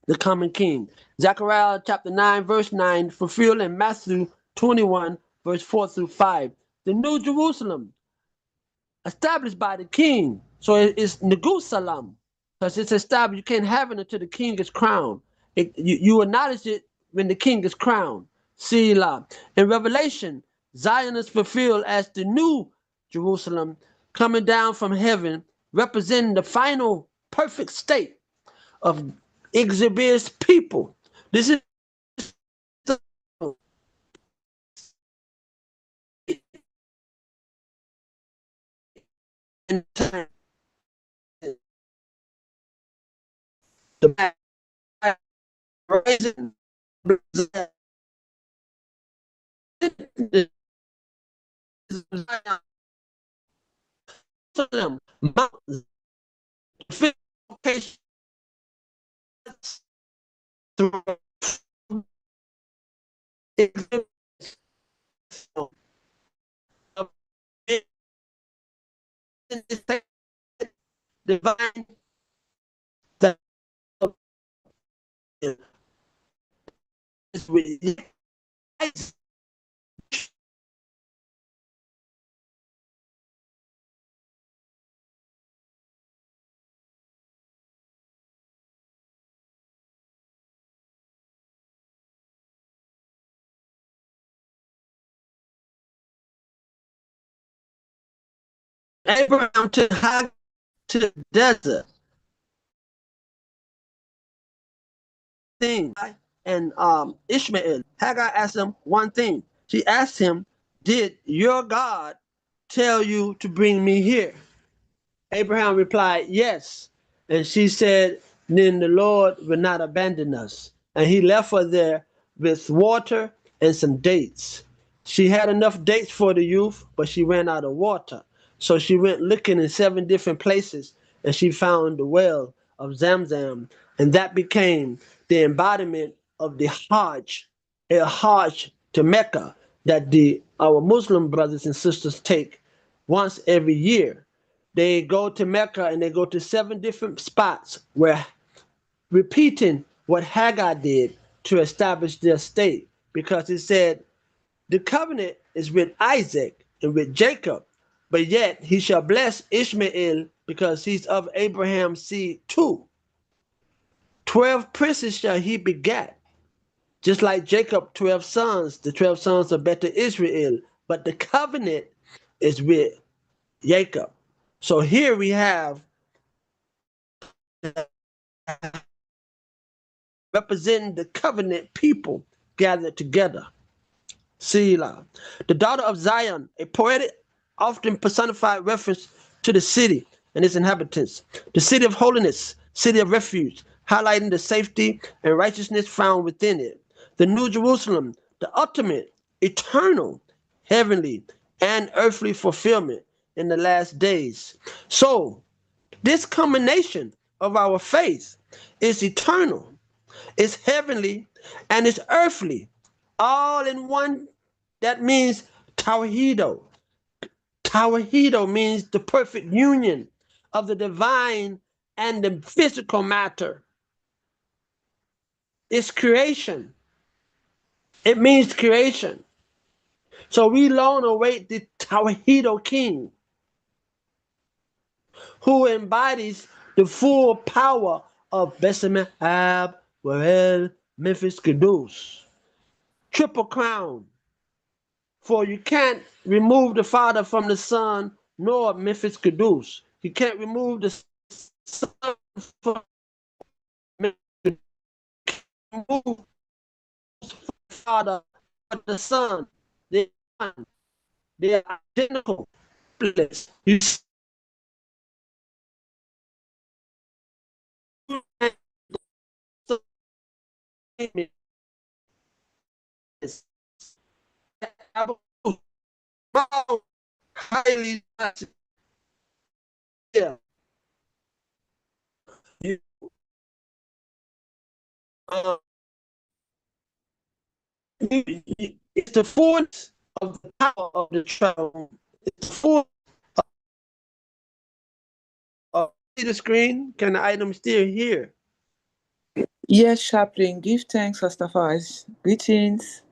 the coming king. Zechariah chapter 9, verse 9, fulfilled in Matthew 21, verse 4 through 5. The New Jerusalem, established by the king. So it's Neguselam, because it's established. You can't have it until the king is crowned. You acknowledge it when the king is crowned. Selah. In Revelation, Zion is fulfilled as the new Jerusalem coming down from heaven, representing the final perfect state of exhibious people. This is the time. The raising Jerusalem, Mount location through divine that is with Abraham to Hagar to the desert thing. And Ishmael, Hagar asked him one thing. She asked him, "Did your God tell you to bring me here?" Abraham replied, "Yes." And she said, "Then the Lord will not abandon us." And he left her there with water and some dates. She had enough dates for the youth, but she ran out of water. So she went looking in 7 different places, and she found the well of Zamzam. And that became the embodiment of the Hajj, a Hajj to Mecca, that our Muslim brothers and sisters take once every year. They go to Mecca and they go to 7 different spots where repeating what Hagar did to establish their state, because it said the covenant is with Isaac and with Jacob, but yet he shall bless Ishmael because he's of Abraham's seed too. 12 princes shall he begat, just like Jacob, 12 sons. The 12 sons are better Israel, but the covenant is with Jacob. So here we have representing the covenant people gathered together. Selah. The daughter of Zion, a poetic, often personified reference to the city and its inhabitants. The city of holiness, city of refuge, highlighting the safety and righteousness found within it. The New Jerusalem, the ultimate, eternal, heavenly, and earthly fulfillment in the last days. So, this combination of our faith is eternal, it's heavenly, and it's earthly, all in one. That means Tawahido. Tawahido means the perfect union of the divine and the physical matter. It's creation. It means creation. So we long await the Tawahido King, who embodies the full power of Besame Ab Warel Memphis Kudus. Triple crown. For you can't remove the Father from the Son, nor Memphis Kudus. You can't remove the Son from the Father, but the Son. They are identical. You highly yeah. You, uh, it's the fullness of the power of the throne. It's full of, see the screen? Can the item still hear? Yes, Chaplain, give thanks, Rastafari. Greetings.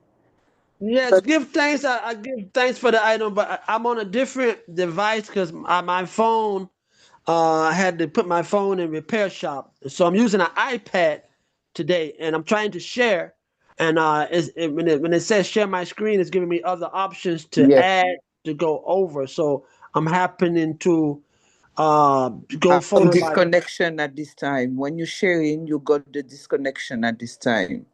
Yes, give thanks. I give thanks for the item, but I'm on a different device because my phone, I had to put my phone in repair shop. So I'm using an iPad today and I'm trying to share. And when it says share my screen, it's giving me other options to Yes. add, to go over. So I'm happening to go Some photo by. disconnection at this time. When you're sharing, you got the disconnection at this time.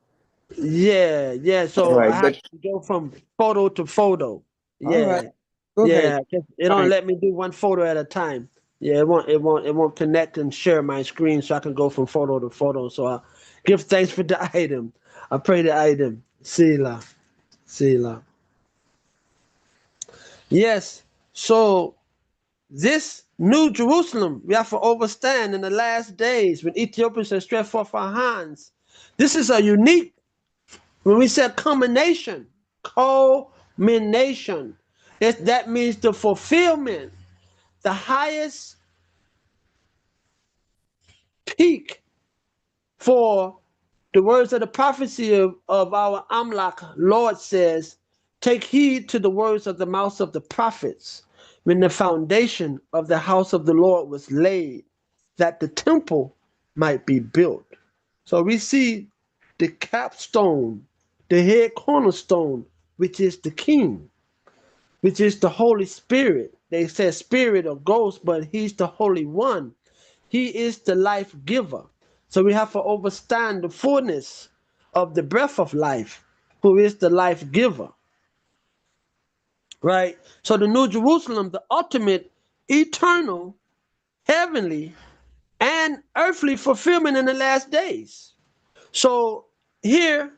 Yeah. All So I right, have but to go from photo to photo. all right, Yeah. go ahead. Yeah, 'cause it don't Fine. let me do one photo at a time. Yeah, it won't connect and share my screen so I can go from photo to photo. So I give thanks for the item. I pray the item. Selah. Selah. Yes. So this new Jerusalem we have to overstand in the last days when Ethiopians shall stretch forth our hands. This is a unique, when we said culmination, culmination. That means the fulfillment, the highest peak for the words of the prophecy of our Amlak. Lord says, take heed to the words of the mouths of the prophets when the foundation of the house of the Lord was laid, that the temple might be built. So we see the capstone, the head cornerstone, which is the king, which is the Holy Spirit. They say spirit or ghost, but he's the Holy One. He is the life giver. So we have to understand the fullness of the breath of life, who is the life giver. Right? So the New Jerusalem, the ultimate, eternal, heavenly, and earthly fulfillment in the last days. So here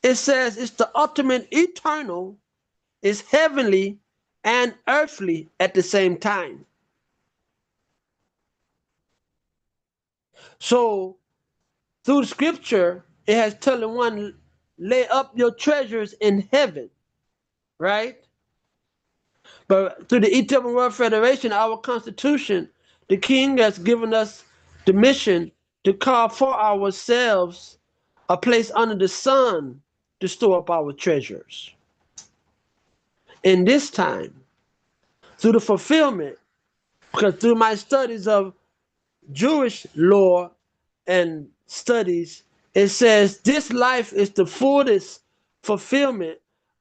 it says it's the ultimate, eternal, is heavenly and earthly at the same time. So through the scripture, it has telling one, lay up your treasures in heaven, right? But through the Ethiopian World Federation, our constitution, the king has given us the mission to carve for ourselves a place under the sun to store up our treasures. In this time, through the fulfillment, because through my studies of Jewish law and studies, it says this life is the fullest fulfillment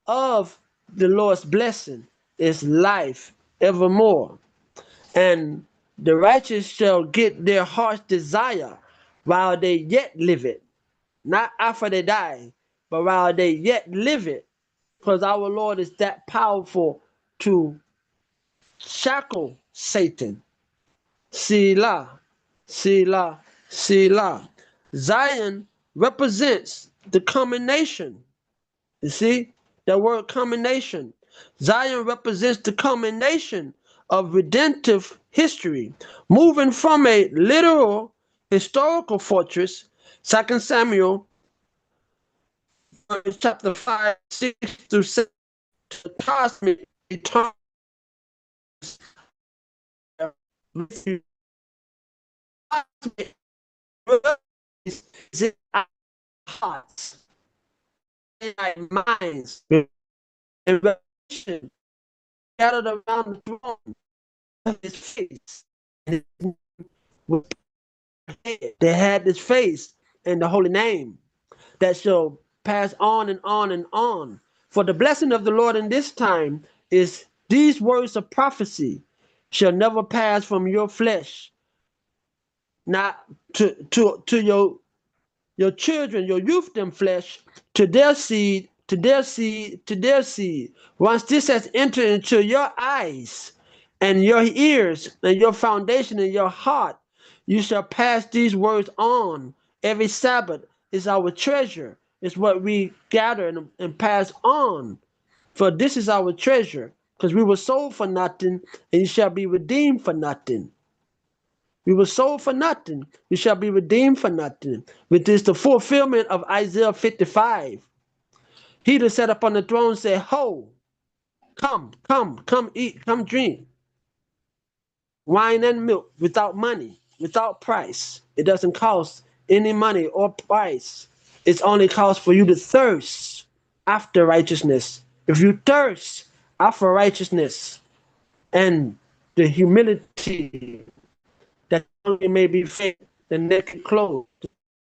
of the Lord's blessing, is life evermore. And the righteous shall get their heart's desire while they yet live it, not after they die, but while they yet live it, because our Lord is that powerful to shackle Satan. Selah, Selah, Selah. Zion represents the culmination. You see, that word culmination. Zion represents the culmination of redemptive history, moving from a literal historical fortress, 2 Samuel chapter 5, 6 through 7, to cosmic eternal refuge. Cosmic is in our hearts, in our minds, and revelation gathered around the throne of his face. And they had this face and the holy name that shall pass on and on and on. For the blessing of the Lord in this time is these words of prophecy shall never pass from your flesh, not to your children, your youth, them flesh, to their seed, to their seed, to their seed. Once this has entered into your eyes and your ears and your foundation and your heart, you shall pass these words on. Every Sabbath is our treasure. It's what we gather and pass on. For this is our treasure, because we were sold for nothing, and you shall be redeemed for nothing. We were sold for nothing. We shall be redeemed for nothing. Which is the fulfillment of Isaiah 55. He that sat up on the throne said, ho. Come eat, come drink. Wine and milk without money, without price. It doesn't cost any money or price. It's only cost for you to thirst after righteousness. If you thirst after righteousness and the humility that only may be fed, the naked clothed,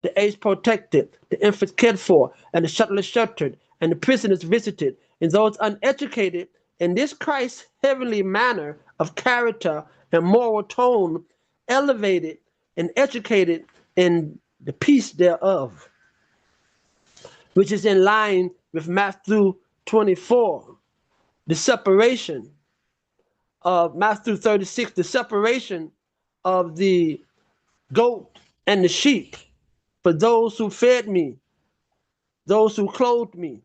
the aged protected, the infants cared for, and the shelterless sheltered, and the prisoners visited, and those uneducated in this Christ's heavenly manner of character and moral tone, elevated and educated in the peace thereof, which is in line with Matthew 24, the separation of Matthew 36, the separation of the goat and the sheep. For those who fed me, those who clothed me,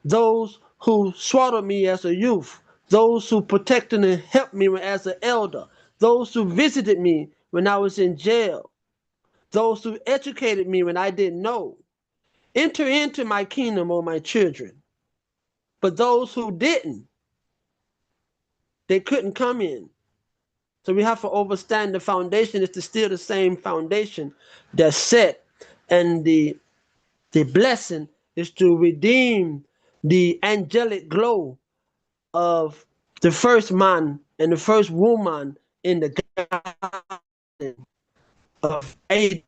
those who swaddled me as a youth, those who protected and helped me as an elder, those who visited me when I was in jail, those who educated me when I didn't know. Enter into my kingdom, O my children. But those who didn't, they couldn't come in. So we have to understand the foundation is still the same foundation that's set, and the blessing is to redeem the angelic glow of the first man and the first woman in the garden of Eden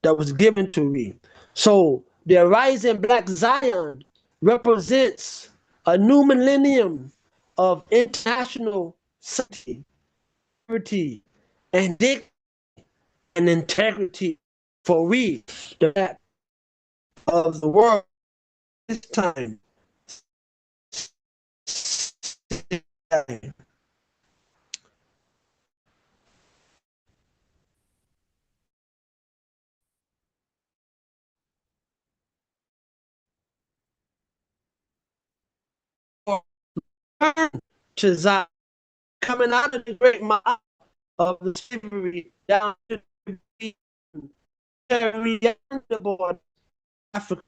that was given to me. So the rising black Zion represents a new millennium of international security and dignity and integrity for we, the black of the world this time. To Zion, coming out of the great mouth of the slavery down to the carry down the border Africa.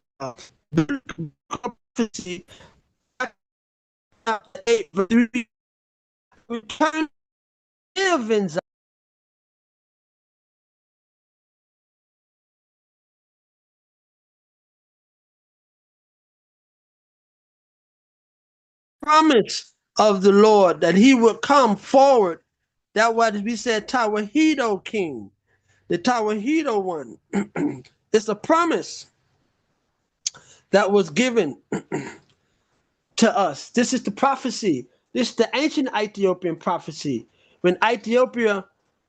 The prophecy return live in Zion. Promise of the Lord that he would come forward. That what we said, Tawahedo King, the Tawahedo one. It's a promise that was given to us. This is the prophecy. This is the ancient Ethiopian prophecy. When Ethiopia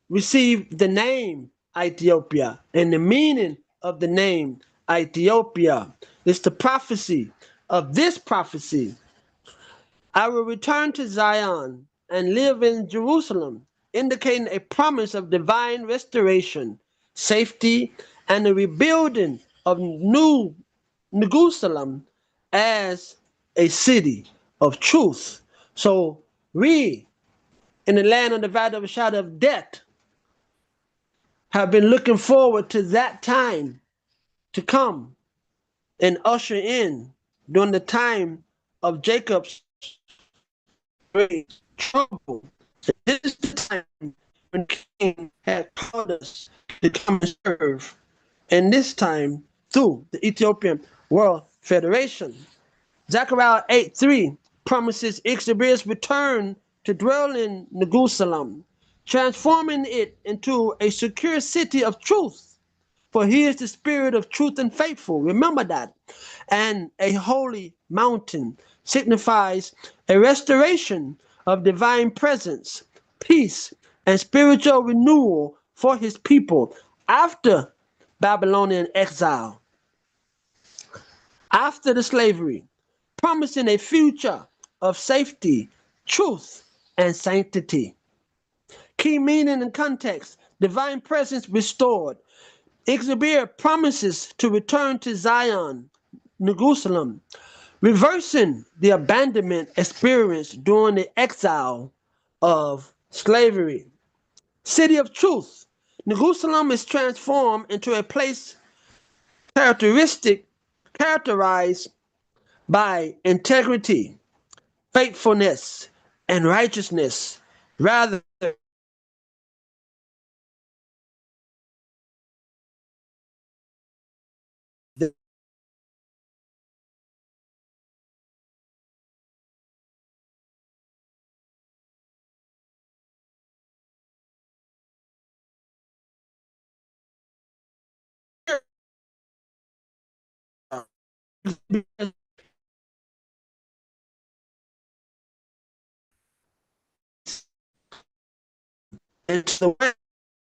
received the name Ethiopia and the meaning of the name Ethiopia. It's the prophecy of this prophecy. I will return to Zion and live in Jerusalem, indicating a promise of divine restoration, safety, and the rebuilding of new Neguselam as a city of truth. So we, in the land of the valley of the shadow of death, have been looking forward to that time to come and usher in during the time of Jacob's great trouble. This is the time when the king had called us to come and serve, and this time through the Ethiopian World Federation. Zechariah 8:3 promises Ixabi's return to dwell in Neguselam, transforming it into a secure city of truth. For he is the spirit of truth and faithful. Remember that. And a holy mountain signifies a restoration of divine presence, peace, and spiritual renewal for his people after Babylonian exile, after the slavery, promising a future of safety, truth, and sanctity. Key meaning and context, divine presence restored. Ixabir promises to return to Zion, Neguselam, reversing the abandonment experienced during the exile of slavery. City of Truth, Neguselam is transformed into a place characterized by integrity, faithfulness, and righteousness, rather than and so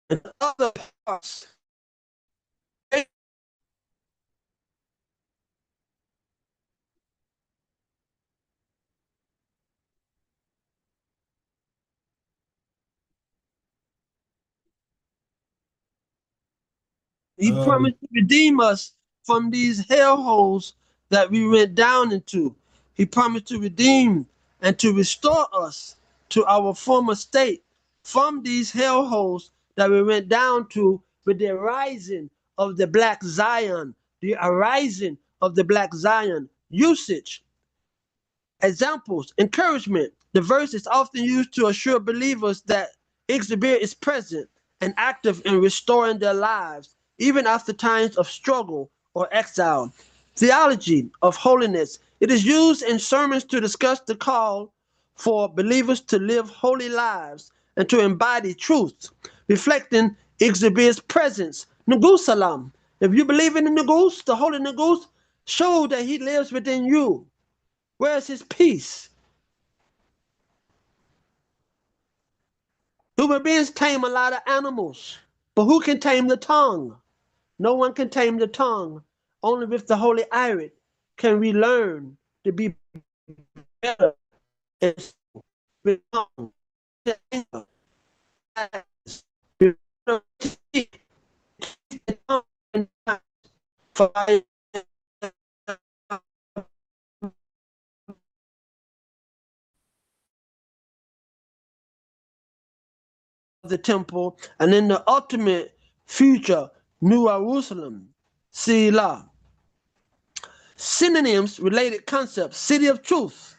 and other parts. He promised to redeem us from these hellholes that we went down into. He promised to redeem and to restore us to our former state from these hellholes that we went down to with the rising of the Black Zion, the arising of the Black Zion usage. Examples, encouragement. The verse is often used to assure believers that Ixabir is present and active in restoring their lives, even after times of struggle or exile. Theology of holiness. It is used in sermons to discuss the call for believers to live holy lives and to embody truth, reflecting Ixabir's presence. Neguselam. If you believe in the Negus, the holy Negus, show that he lives within you. Where's his peace? Human beings tame a lot of animals, but who can tame the tongue? No one can tame the tongue. Only with the Holy Irit can we learn to be better and with tongue. For the temple and in the ultimate future New Jerusalem. Selah. Synonyms, related concepts: city of truth,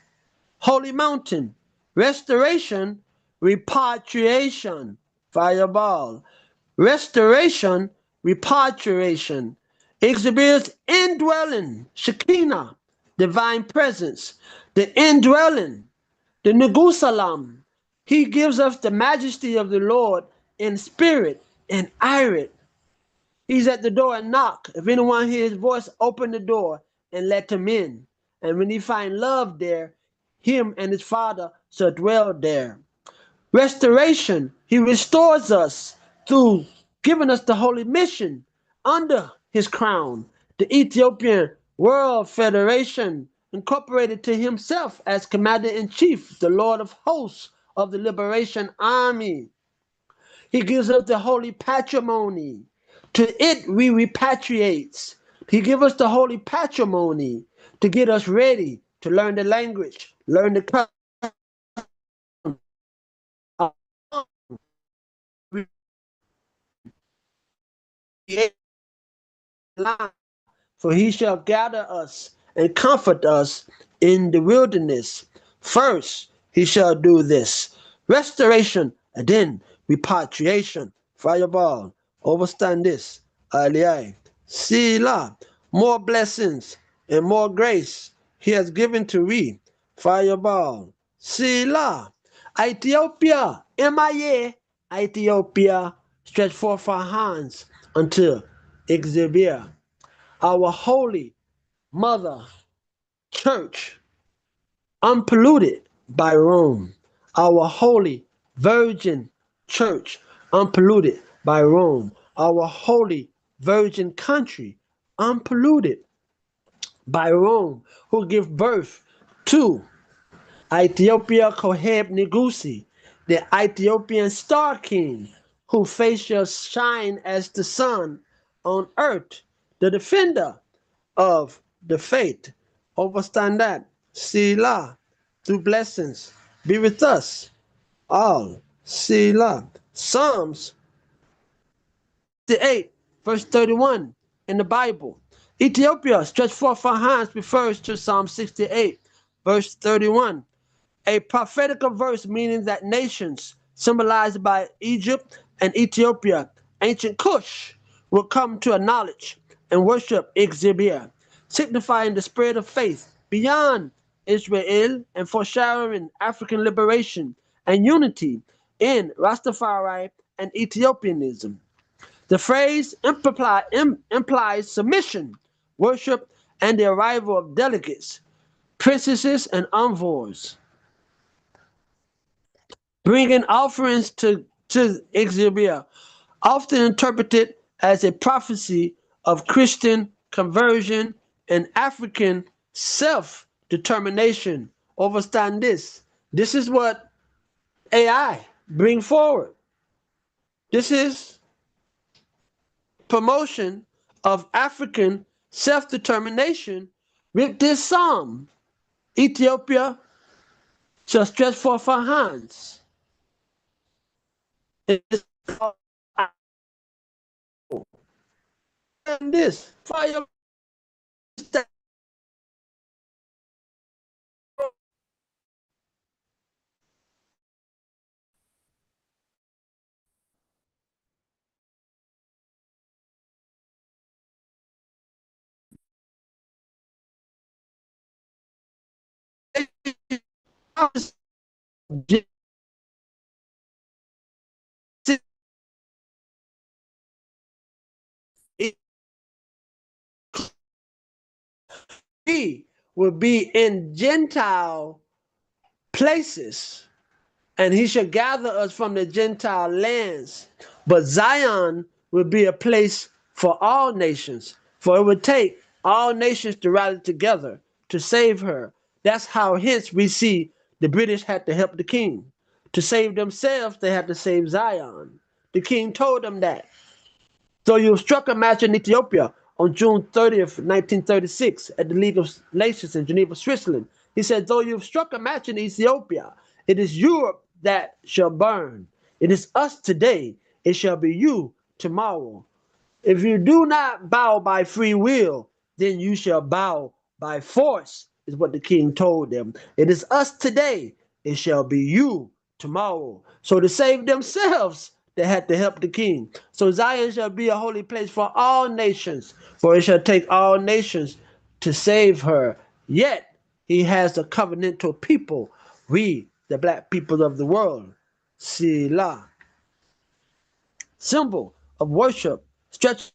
holy mountain, restoration, repatriation, fireball, restoration, repatriation, exhibits indwelling, Shekinah, divine presence, the indwelling, the Neguselam. He gives us the majesty of the Lord in spirit and irit. He's at the door and knock. If anyone hears his voice, open the door and let him in. And when he find love there, him and his Father shall dwell there. Restoration, he restores us through giving us the holy mission under his crown. The Ethiopian World Federation incorporated to himself as commander-in-chief, the Lord of hosts of the Liberation Army. He gives us the holy patrimony. To it we repatriate. He gives us the holy patrimony to get us ready to learn the language, learn the custom. For he shall gather us and comfort us in the wilderness. First, he shall do this restoration and then repatriation. Fireball, overstand this. Aliyah, Selah, more blessings and more grace he has given to we. Fireball, Selah, Ethiopia, MIA, Ethiopia, stretch forth our hands until Exhibia, our holy mother church, unpolluted by Rome, our holy virgin church, unpolluted by Rome, our holy virgin country, unpolluted by Rome, who give birth to Ethiopia Koheb Negusi, the Ethiopian star king, whose face shall shine as the sun on earth, the defender of the faith. Overstand that. Selah, through blessings, be with us all. Selah. Psalms 8, verse 31 in the Bible. Ethiopia, stretch forth our hands, refers to Psalm 68, verse 31. a prophetical verse meaning that nations, symbolized by Egypt and Ethiopia, ancient Cush, will come to acknowledge and worship Ixibia, signifying the spread of faith beyond Israel and foreshadowing African liberation and unity in Rastafari and Ethiopianism. The phrase implies submission, worship, and the arrival of delegates, princesses, and envoys, bringing offerings to Ixibia, often interpreted as a prophecy of Christian conversion and African self-determination. Understand this. This is what AI bring forward. This is promotion of African self-determination with this psalm. Ethiopia shall stretch forth her hands. And this fire he will be in Gentile places, and he shall gather us from the Gentile lands. But Zion will be a place for all nations, for it would take all nations to rally together to save her. That's how, hence, we see the British had to help the king. To save themselves, they had to save Zion. The king told them that. So you struck a match in Ethiopia on June 30th, 1936, at the League of Nations in Geneva, Switzerland. He said, though you've struck a match in Ethiopia, it is Europe that shall burn. It is us today, it shall be you tomorrow. If you do not bow by free will, then you shall bow by force, is what the king told them. It is us today, it shall be you tomorrow. So to save themselves, they had to help the king. So Zion shall be a holy place for all nations, for it shall take all nations to save her. Yet he has a covenantal people, we, the black people of the world. Selah. Symbol of worship, stretch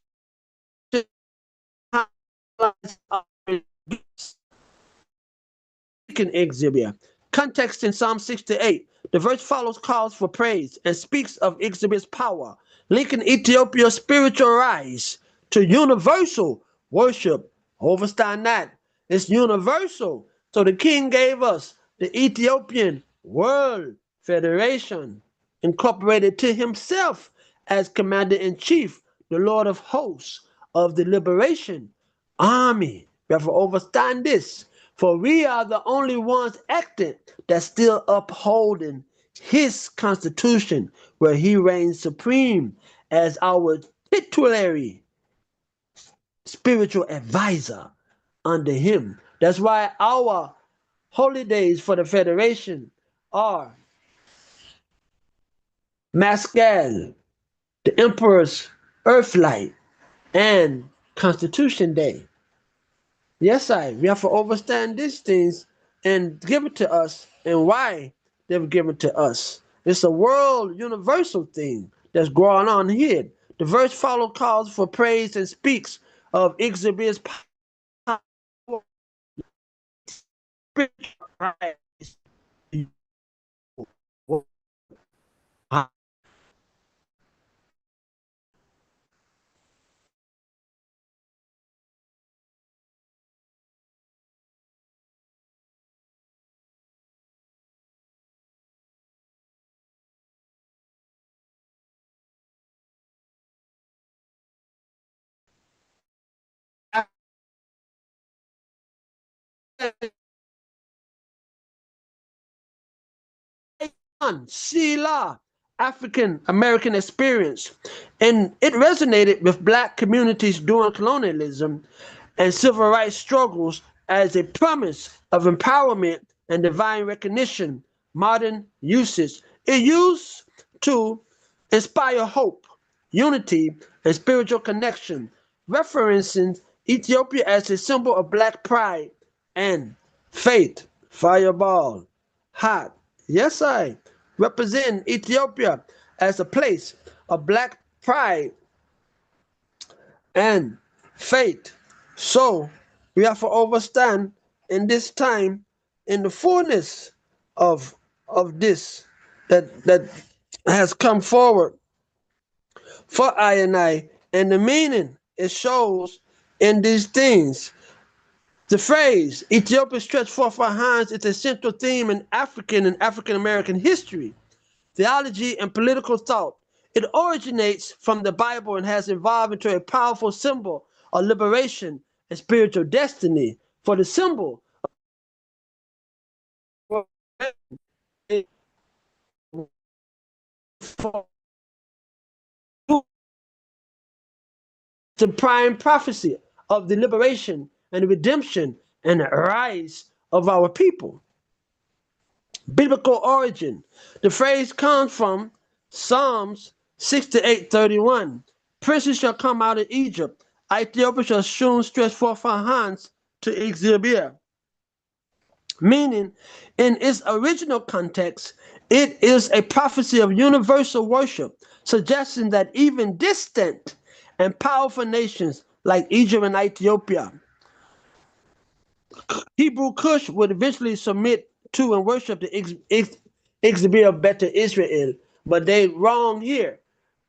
Exhibit. Context in Psalm 68. The verse follows calls for praise and speaks of Exhibit's power, linking Ethiopia's spiritual rise to universal worship. Understand that. It's universal. So the king gave us the Ethiopian World Federation, incorporated to himself as commander-in-chief, the Lord of hosts of the liberation army. We have to understand this. For we are the only ones acting that's still upholding his constitution, where he reigns supreme as our titular spiritual advisor under him. That's why our holidays for the Federation are Mascal, the Emperor's Earthlight, and Constitution Day. Yes, we have to understand these things and give it to us and why they were given to us. It's a world universal thing that's going on here. The verse follow calls for praise and speaks of Exhibit's power. Sheila, African American experience, and it resonated with black communities during colonialism and civil rights struggles as a promise of empowerment and divine recognition, modern usage. It used to inspire hope, unity, and spiritual connection, referencing Ethiopia as a symbol of black pride and faith. Fireball, hot. Yes, I represent Ethiopia as a place of black pride and faith. So we have to understand in this time, in the fullness of this that has come forward for I, and the meaning it shows in these things. The phrase Ethiopia stretched forth our hands is a central theme in African and African American history, theology, and political thought. It originates from the Bible and has evolved into a powerful symbol of liberation and spiritual destiny. For the symbol the prime prophecy of the liberation and the redemption and the rise of our people. Biblical origin. The phrase comes from Psalms 68:31. Princes shall come out of Egypt. Ethiopia shall soon stretch forth her hands to Ethiopia. Meaning, in its original context, it is a prophecy of universal worship, suggesting that even distant and powerful nations like Egypt and Ethiopia, Hebrew Kush, would eventually submit to and worship the exhibit of better Israel. But they wrong here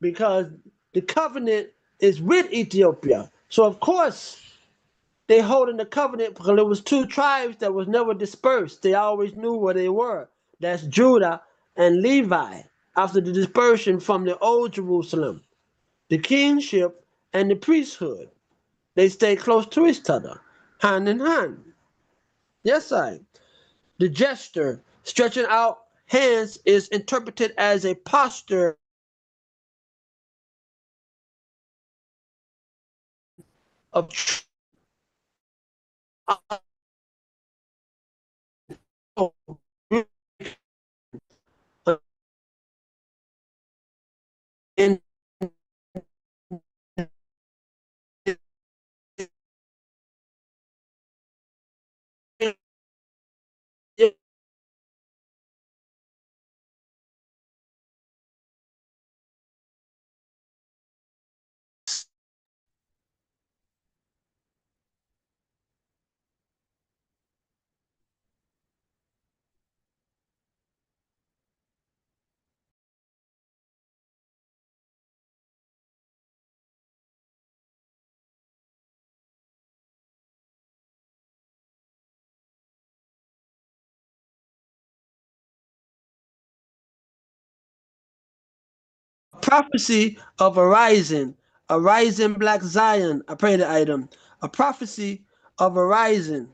because the covenant is with Ethiopia. So of course they holding the covenant because there was two tribes that was never dispersed. They always knew where they were. That's Judah and Levi after the dispersion from the old Jerusalem. The kingship and the priesthood. They stay close to each other, hand in hand. Yes, I. The gesture, stretching out hands, is interpreted as a posture of in prophecy of a rising black Zion. I pray the item. A prophecy of a rising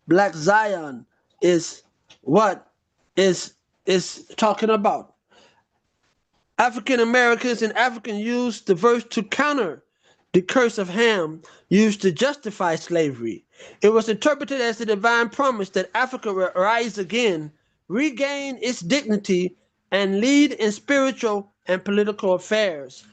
black Zion is what is talking about. African Americans and Africans used the verse to counter the curse of Ham used to justify slavery. It was interpreted as the divine promise that Africa will rise again, regain its dignity, and lead in spiritual and political affairs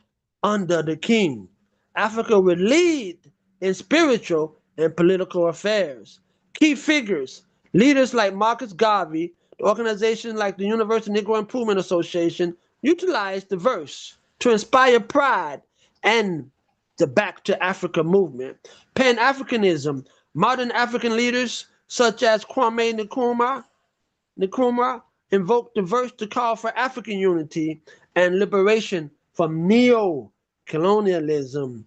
under the king. Africa would lead in spiritual and political affairs. Key figures, leaders like Marcus Garvey, the organizations like the Universal Negro Improvement Association, utilized the verse to inspire pride and the Back to Africa movement. Pan-Africanism, modern African leaders such as Kwame Nkrumah invoked the verse to call for African unity and liberation from neo-colonialism.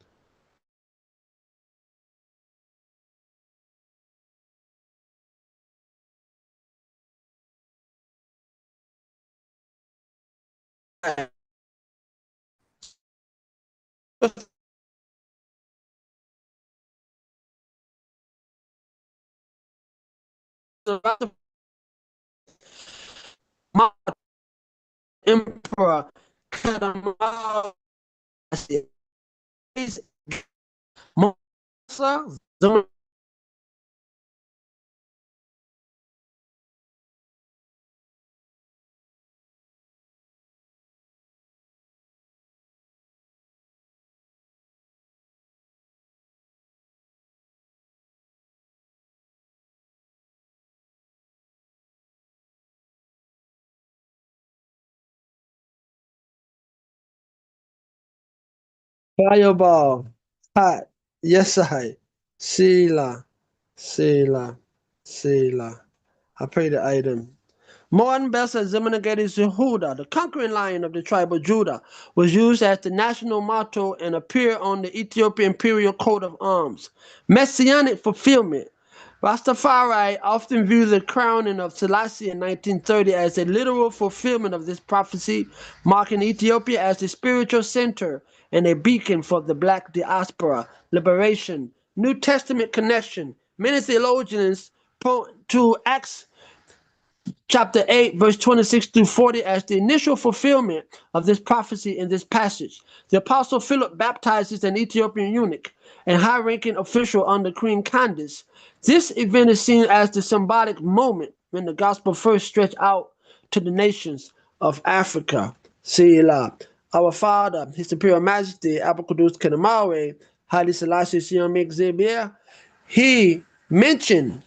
Emperor Katamasi Fireball. Hot. Yes, I. Selah. Selah. Selah. I pray the item. Morton Bessa Zemanageti Zehuda, the conquering lion of the tribe of Judah, was used as the national motto and appeared on the Ethiopian imperial coat of arms. Messianic fulfillment. Rastafari often view the crowning of Selassie in 1930 as a literal fulfillment of this prophecy, marking Ethiopia as the spiritual center and a beacon for the black diaspora, liberation, New Testament connection. Many theologians point to Acts chapter 8, verse 26 through 40 as the initial fulfillment of this prophecy in this passage. The apostle Philip baptizes an Ethiopian eunuch, a high-ranking official under Queen Candace. This event is seen as the symbolic moment when the gospel first stretched out to the nations of Africa. Selah. Our Father, His Imperial Majesty, Abakudus Kenamawe, Haile Selassie Siamek Zebia, he mentioned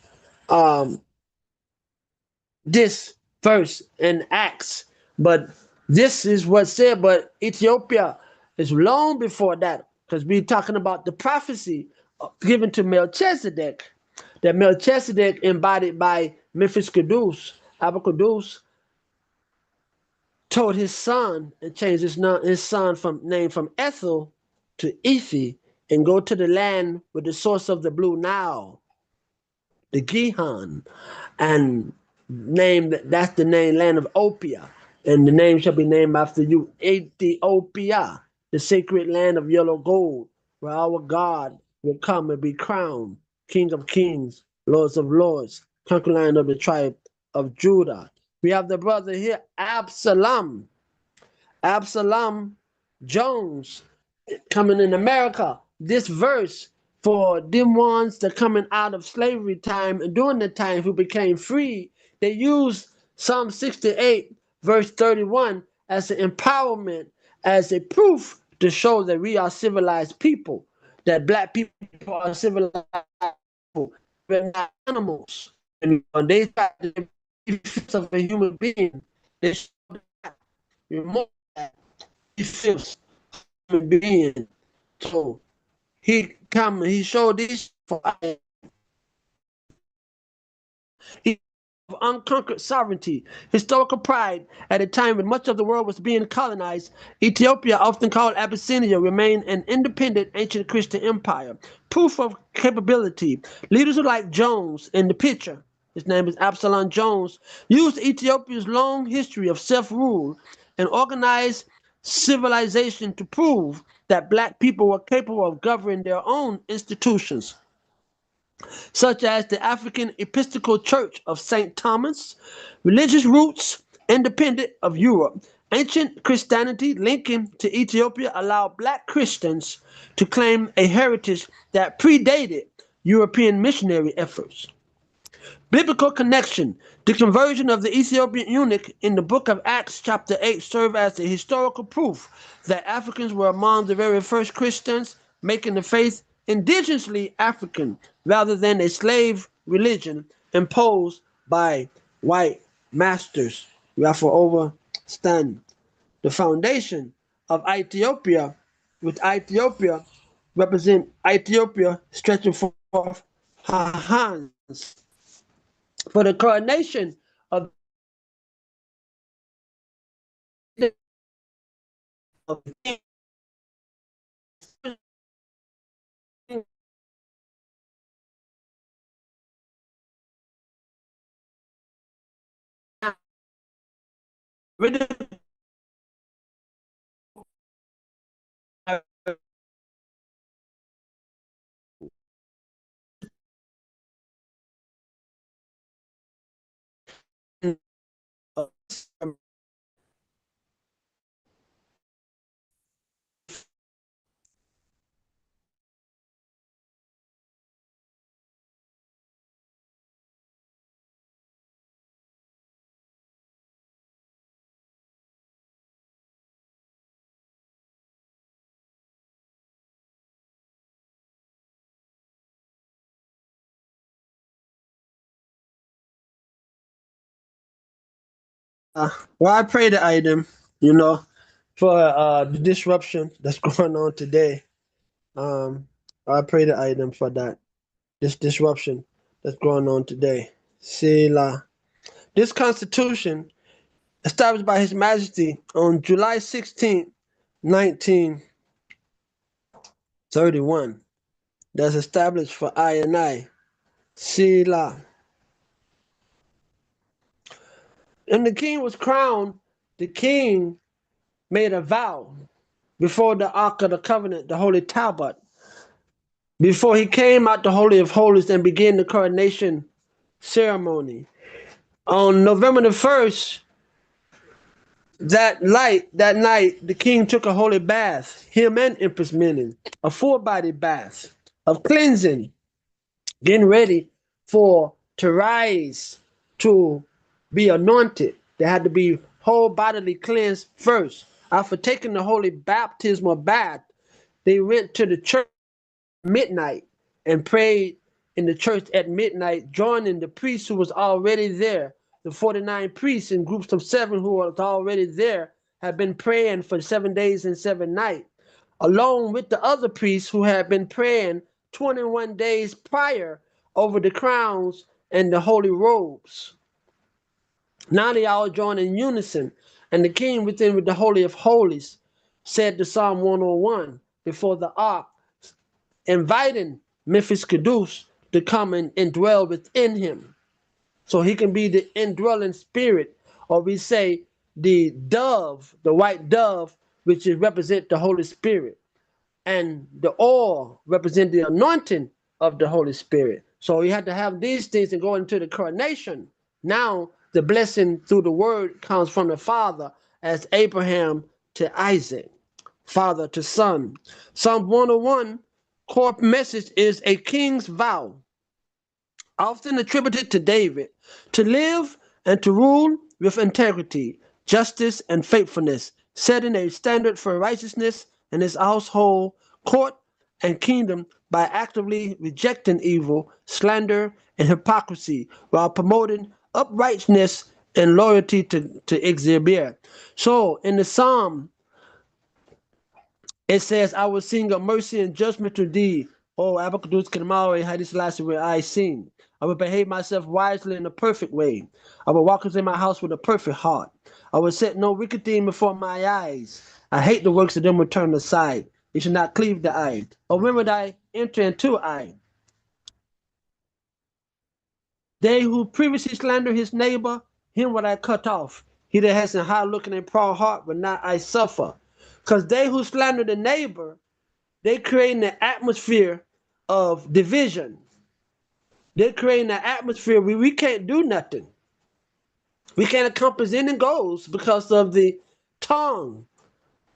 this verse in Acts, but this is what's said. But Ethiopia is long before that, because we're talking about the prophecy given to Melchizedek, that Melchizedek embodied by Memphis Kudus, Abakudus, told his son and changed his son from name from Ethel to Ethi and go to the land with the source of the blue Nile, the Gihon, and that's the name land of Opia, and the name shall be named after you, Ethiopia, the sacred land of yellow gold, where our God will come and be crowned, King of kings, Lords of lords, conquering of the tribe of Judah. We have the brother here, Absalom Jones, coming in America. This verse for them ones that coming out of slavery time and during the time who became free, they use Psalm 68, verse 31 as an empowerment, as a proof to show that we are civilized people, that black people are civilized people, we're not animals. And when they try to be of a human being, they show that we're more than he feels human being. So he showed this for of unconquered sovereignty, historical pride at a time when much of the world was being colonized. Ethiopia, often called Abyssinia, remained an independent ancient Christian empire. Proof of capability. Leaders like Jones in the picture, his name is Absalom Jones, used Ethiopia's long history of self-rule and organized civilization to prove that black people were capable of governing their own institutions, such as the African Episcopal Church of St. Thomas, religious roots independent of Europe. Ancient Christianity linking to Ethiopia allowed black Christians to claim a heritage that predated European missionary efforts. Biblical connection. The conversion of the Ethiopian eunuch in the book of Acts, chapter 8, serve as a historical proof that Africans were among the very first Christians, making the faith indigenously African rather than a slave religion imposed by white masters. We have to overstand the foundation of Ethiopia, with Ethiopia represent Ethiopia stretching forth her hands for the coronation of the king. Well, I pray the item, you know. for the disruption that's going on today. I pray the item for that. This disruption that's going on today. Selah. This Constitution, established by His Majesty on July 16th, 1931, that's established for I and I. Selah. And the king was crowned. The king made a vow before the Ark of the Covenant, the Holy Tablet, before he came out the Holy of Holies and began the coronation ceremony. On November the 1st, that night, the king took a holy bath, him and Empress Menen, a full body bath of cleansing, getting ready to rise, to be anointed. They had to be whole bodily cleansed first. After taking the holy baptismal bath, they went to the church at midnight and prayed in the church at midnight, joining the priests who was already there. The 49 priests in groups of 7 who was already there had been praying for 7 days and 7 nights, along with the other priests who had been praying 21 days prior over the crowns and the holy robes. Now they all joined in unison, and the king within with the Holy of Holies said the Psalm 101 before the ark, inviting Memphis Caduce to come and dwell within him. So he can be the indwelling spirit, or we say the dove, the white dove, which is represent the Holy Spirit. And the oil represent the anointing of the Holy Spirit. So you had to have these things and go into the coronation. Now the blessing through the word comes from the Father as Abraham to Isaac, father to son. Psalm 101 core message is a king's vow, often attributed to David, to live and to rule with integrity, justice, and faithfulness, setting a standard for righteousness in his household, court, and kingdom by actively rejecting evil, slander, and hypocrisy while promoting uprightness and loyalty to exhibit. So in the Psalm, it says, I will sing of mercy and judgment to thee, O Abakadus Kedmawi Hadis Lassie where I sing. I will behave myself wisely in a perfect way. I will walk into my house with a perfect heart. I will set no wicked thing before my eyes. I hate the works of them who turn aside. You should not cleave the eye. Or when would I enter into eye? They who previously slander his neighbor, him will I cut off. He that has a high looking and proud heart will not I suffer. Because they who slander the neighbor, they create an atmosphere of division. They're creating an atmosphere where we can't do nothing. We can't accomplish any goals because of the tongue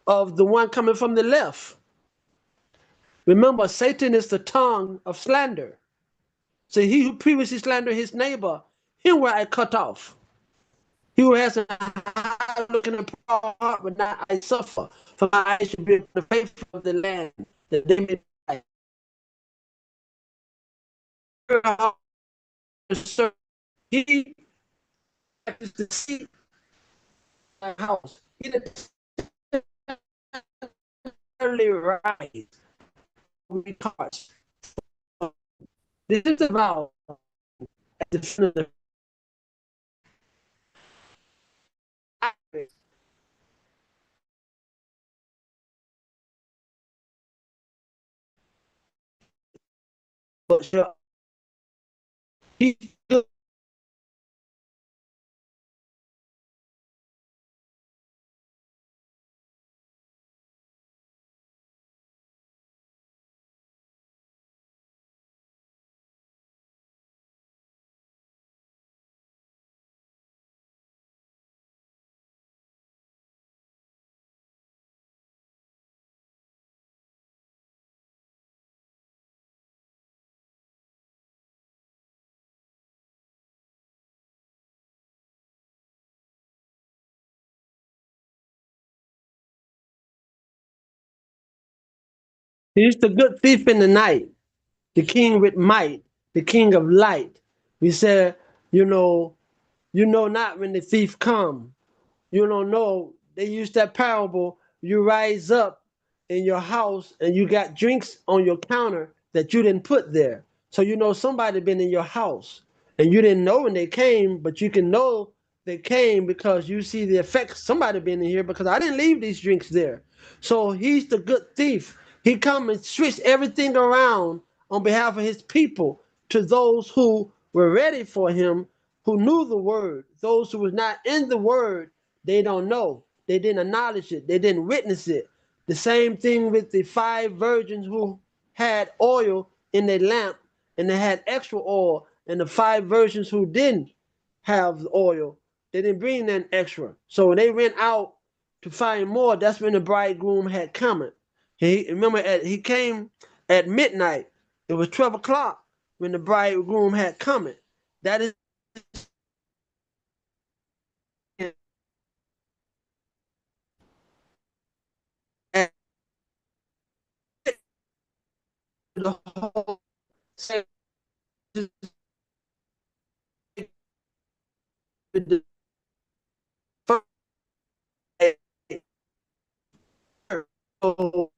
of the one coming from the left. Remember, Satan is the tongue of slander. So he who previously slandered his neighbor, him will I cut off. He who has a high looking and proud heart will not I suffer. For my eyes should be on the face of the land, that they may die. He is the seat of the house. He that early rise will be taught. This is about at the front of the but he he's the good thief in the night, the king with might, the king of light. We said, you know not when the thief come. You don't know. They use that parable you rise up in your house and you got drinks on your counter that you didn't put there. So you know somebody been in your house and you didn't know when they came, but you can know they came because you see the effects. Somebody been in here because I didn't leave these drinks there. So he's the good thief. He come and switch everything around on behalf of his people to those who were ready for him, who knew the word. Those who was not in the word, they don't know. They didn't acknowledge it. They didn't witness it. The same thing with the 5 virgins who had oil in their lamp and they had extra oil, and the 5 virgins who didn't have oil, they didn't bring that extra. So when they went out to find more, that's when the bridegroom had come. He came at midnight. It was 12 o'clock when the bridegroom had come. That is the whole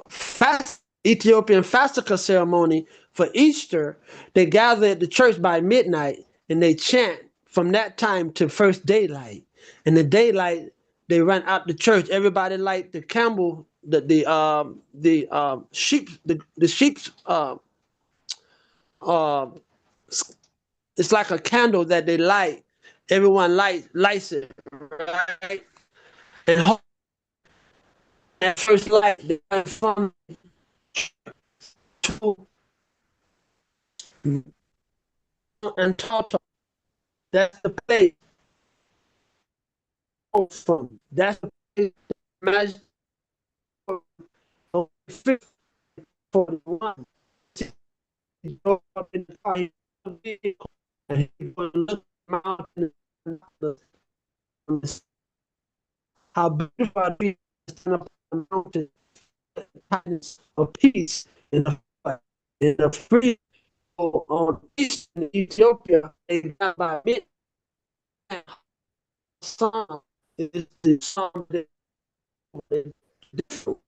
fast Ethiopian Fastica ceremony for Easter. They gather at the church by midnight and they chant from that time to first daylight. In the daylight, they run out the church. Everybody light the candle, the sheep, the sheep's uh, it's like a candle that they light. Everyone lights it, right? And at first light, they went from to and Tata. That's the place from. That's the place. Imagine 41. He drove up in the car. He was vehicle, and he was looking mountain. How beautiful it is to stand up on the mountain, kindness of peace in the heart, in the free on peace in Ethiopia. They got by midnight. Psalm is the psalm that is different.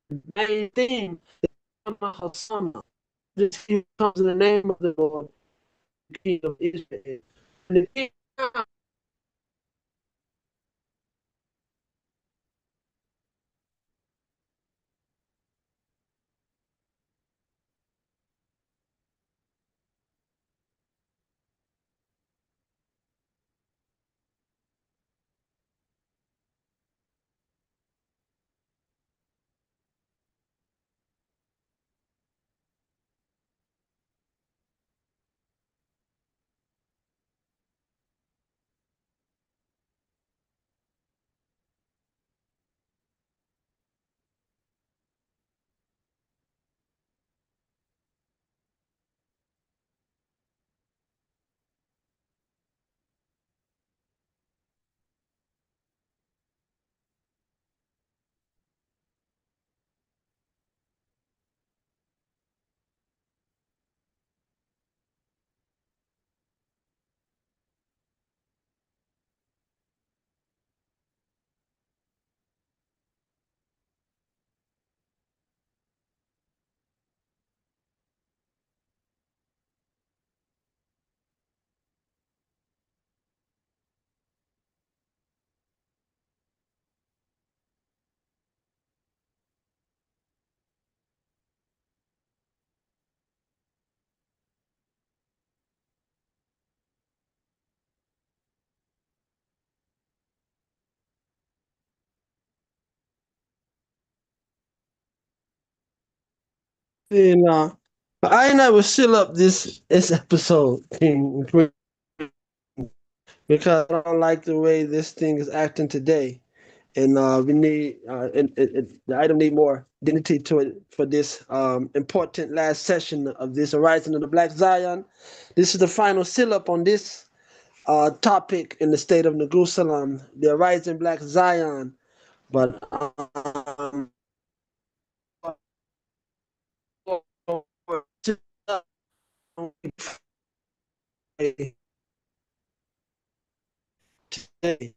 The main theme is Hasana. This comes in the name of the Lord, the King of Israel. And the king I will seal up this episode, King, because I don't like the way this thing is acting today. And we need the item need more dignity to it for this important last session of this Horizon of the Black Zion. This is the final seal up on this topic in the state of Neguselam, the Horizon Black Zion. But today,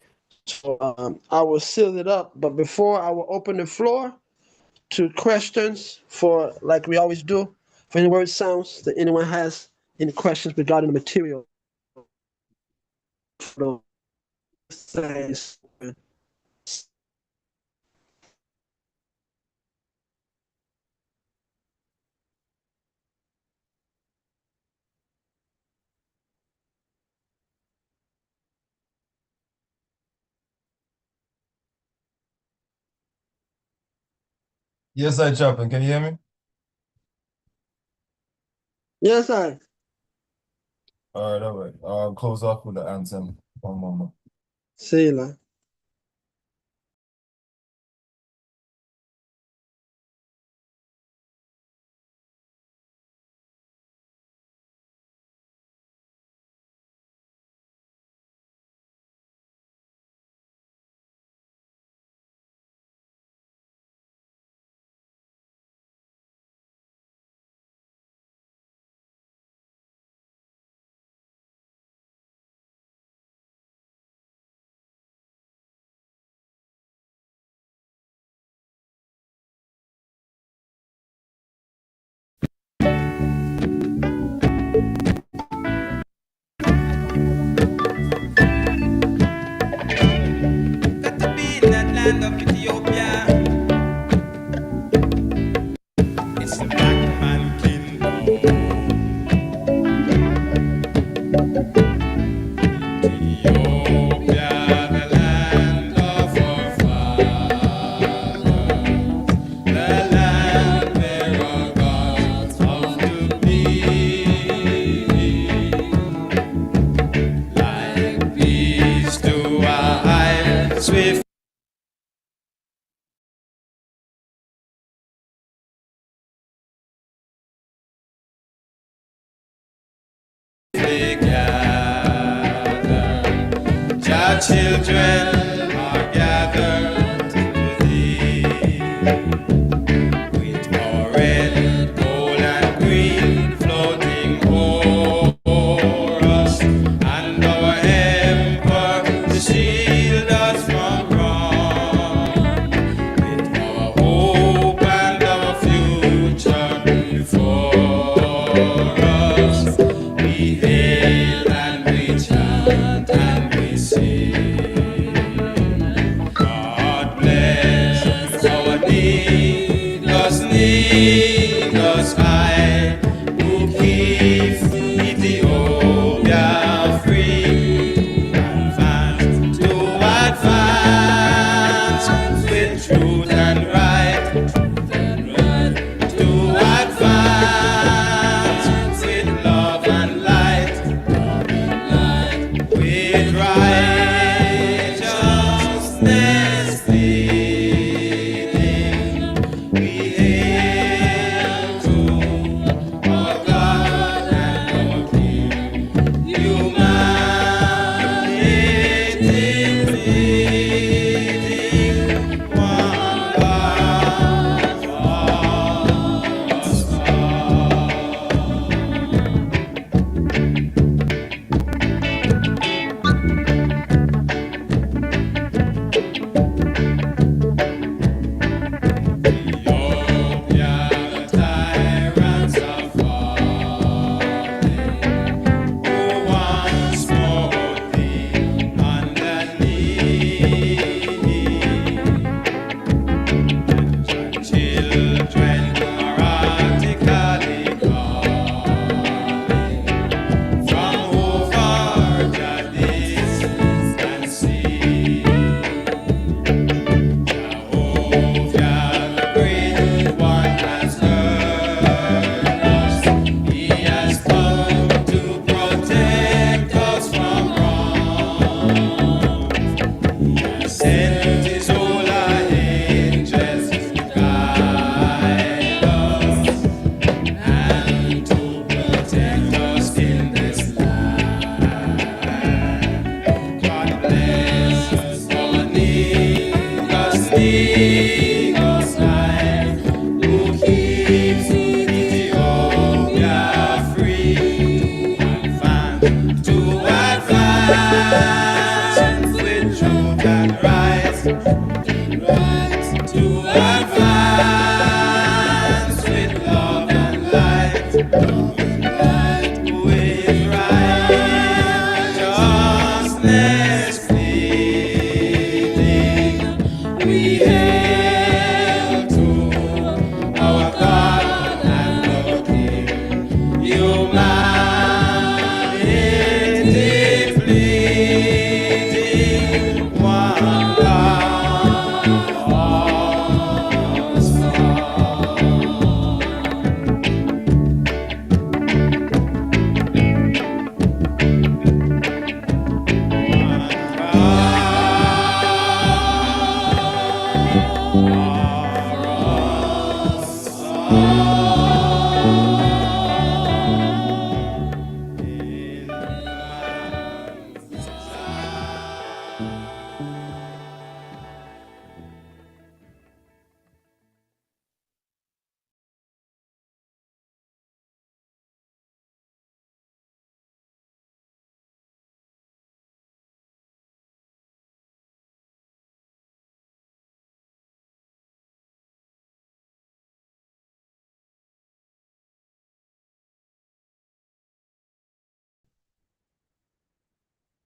So I will seal it up. But before I will open the floor to questions for, like we always do, for any word sounds that anyone has any questions regarding the material. Yes, I Chaplain. Can you hear me? Yes, I. All right, all right. I'll close off with the anthem. One moment. Selah. Got to be in that land of Ethiopia. It's the black man kingdom. Ethiopia, the land of our fathers, the land where our gods come to be. Like bees to our eyes, swift. They gather, your children are gathered to thee. With our red, gold, and green floating o'er us, and our emperor to shield us from wrong. With our hope and our future before us, we hail and we chant and we sing. God bless our needless eye, who keeps Ethiopia free and fast to advance with truth and right, to advance with love and light, with righteousness leading. We hail to our God and our King, humanity pleading, one God for us all. Ethiopia, the tyrants are falling, who once smote thee underneath. And children are artically calling from over the distant sea. Jehovah, the great one, has heard us. He has come to protect us from wrong. He has sent his holy angels to guide us and to protect us in this land. God bless our needless life, who keeps Ethiopia free it is pleasing one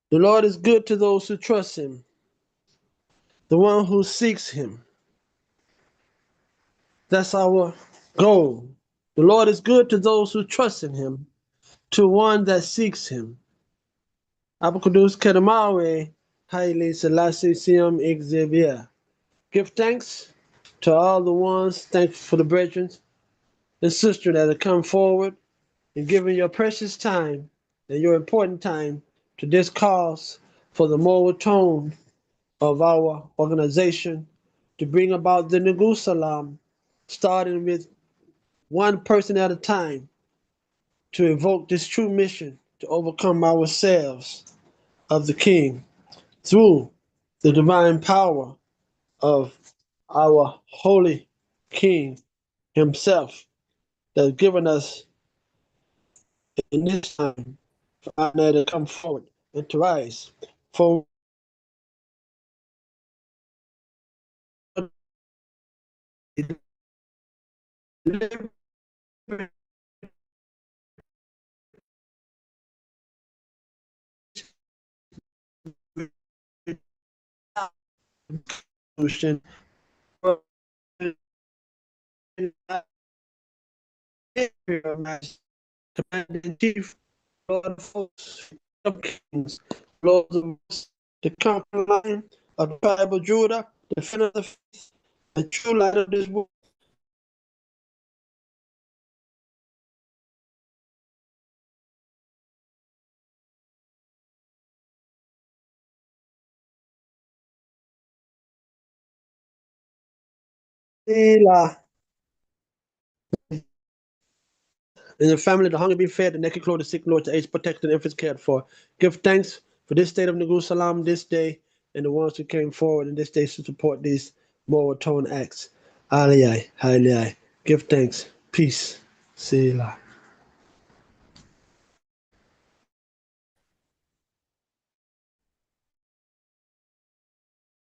The Lord is good to those who trust him, the one who seeks him. That's our goal. The Lord is good to those who trust in him, to one that seeks him. Abakudus Kedamawe, Haile Selassie Siam Xavier. Give thanks to all the ones, thanks for the brethren and sisters that have come forward and given your precious time and your important time to this cause for the moral tone of our organization to bring about the Neguselam, starting with one person at a time to evoke this true mission to overcome ourselves of the King through the divine power of our holy King himself that has given us in this time for our to come forward and to rise. For Commander in Chief, Lord of hosts, of kings, Lord of hosts, the conquering lion of the tribe of Judah, the defender of the faith, the true light of this world. Selah. In the family, the hungry be fed, the naked clothed, the sick nourished, the aged protected, the infants cared for. Give thanks for this state of Neguselam this day, and the ones who came forward in this day to support these moral tone acts. Aliyah, Aliyah. Give thanks. Peace. Selah.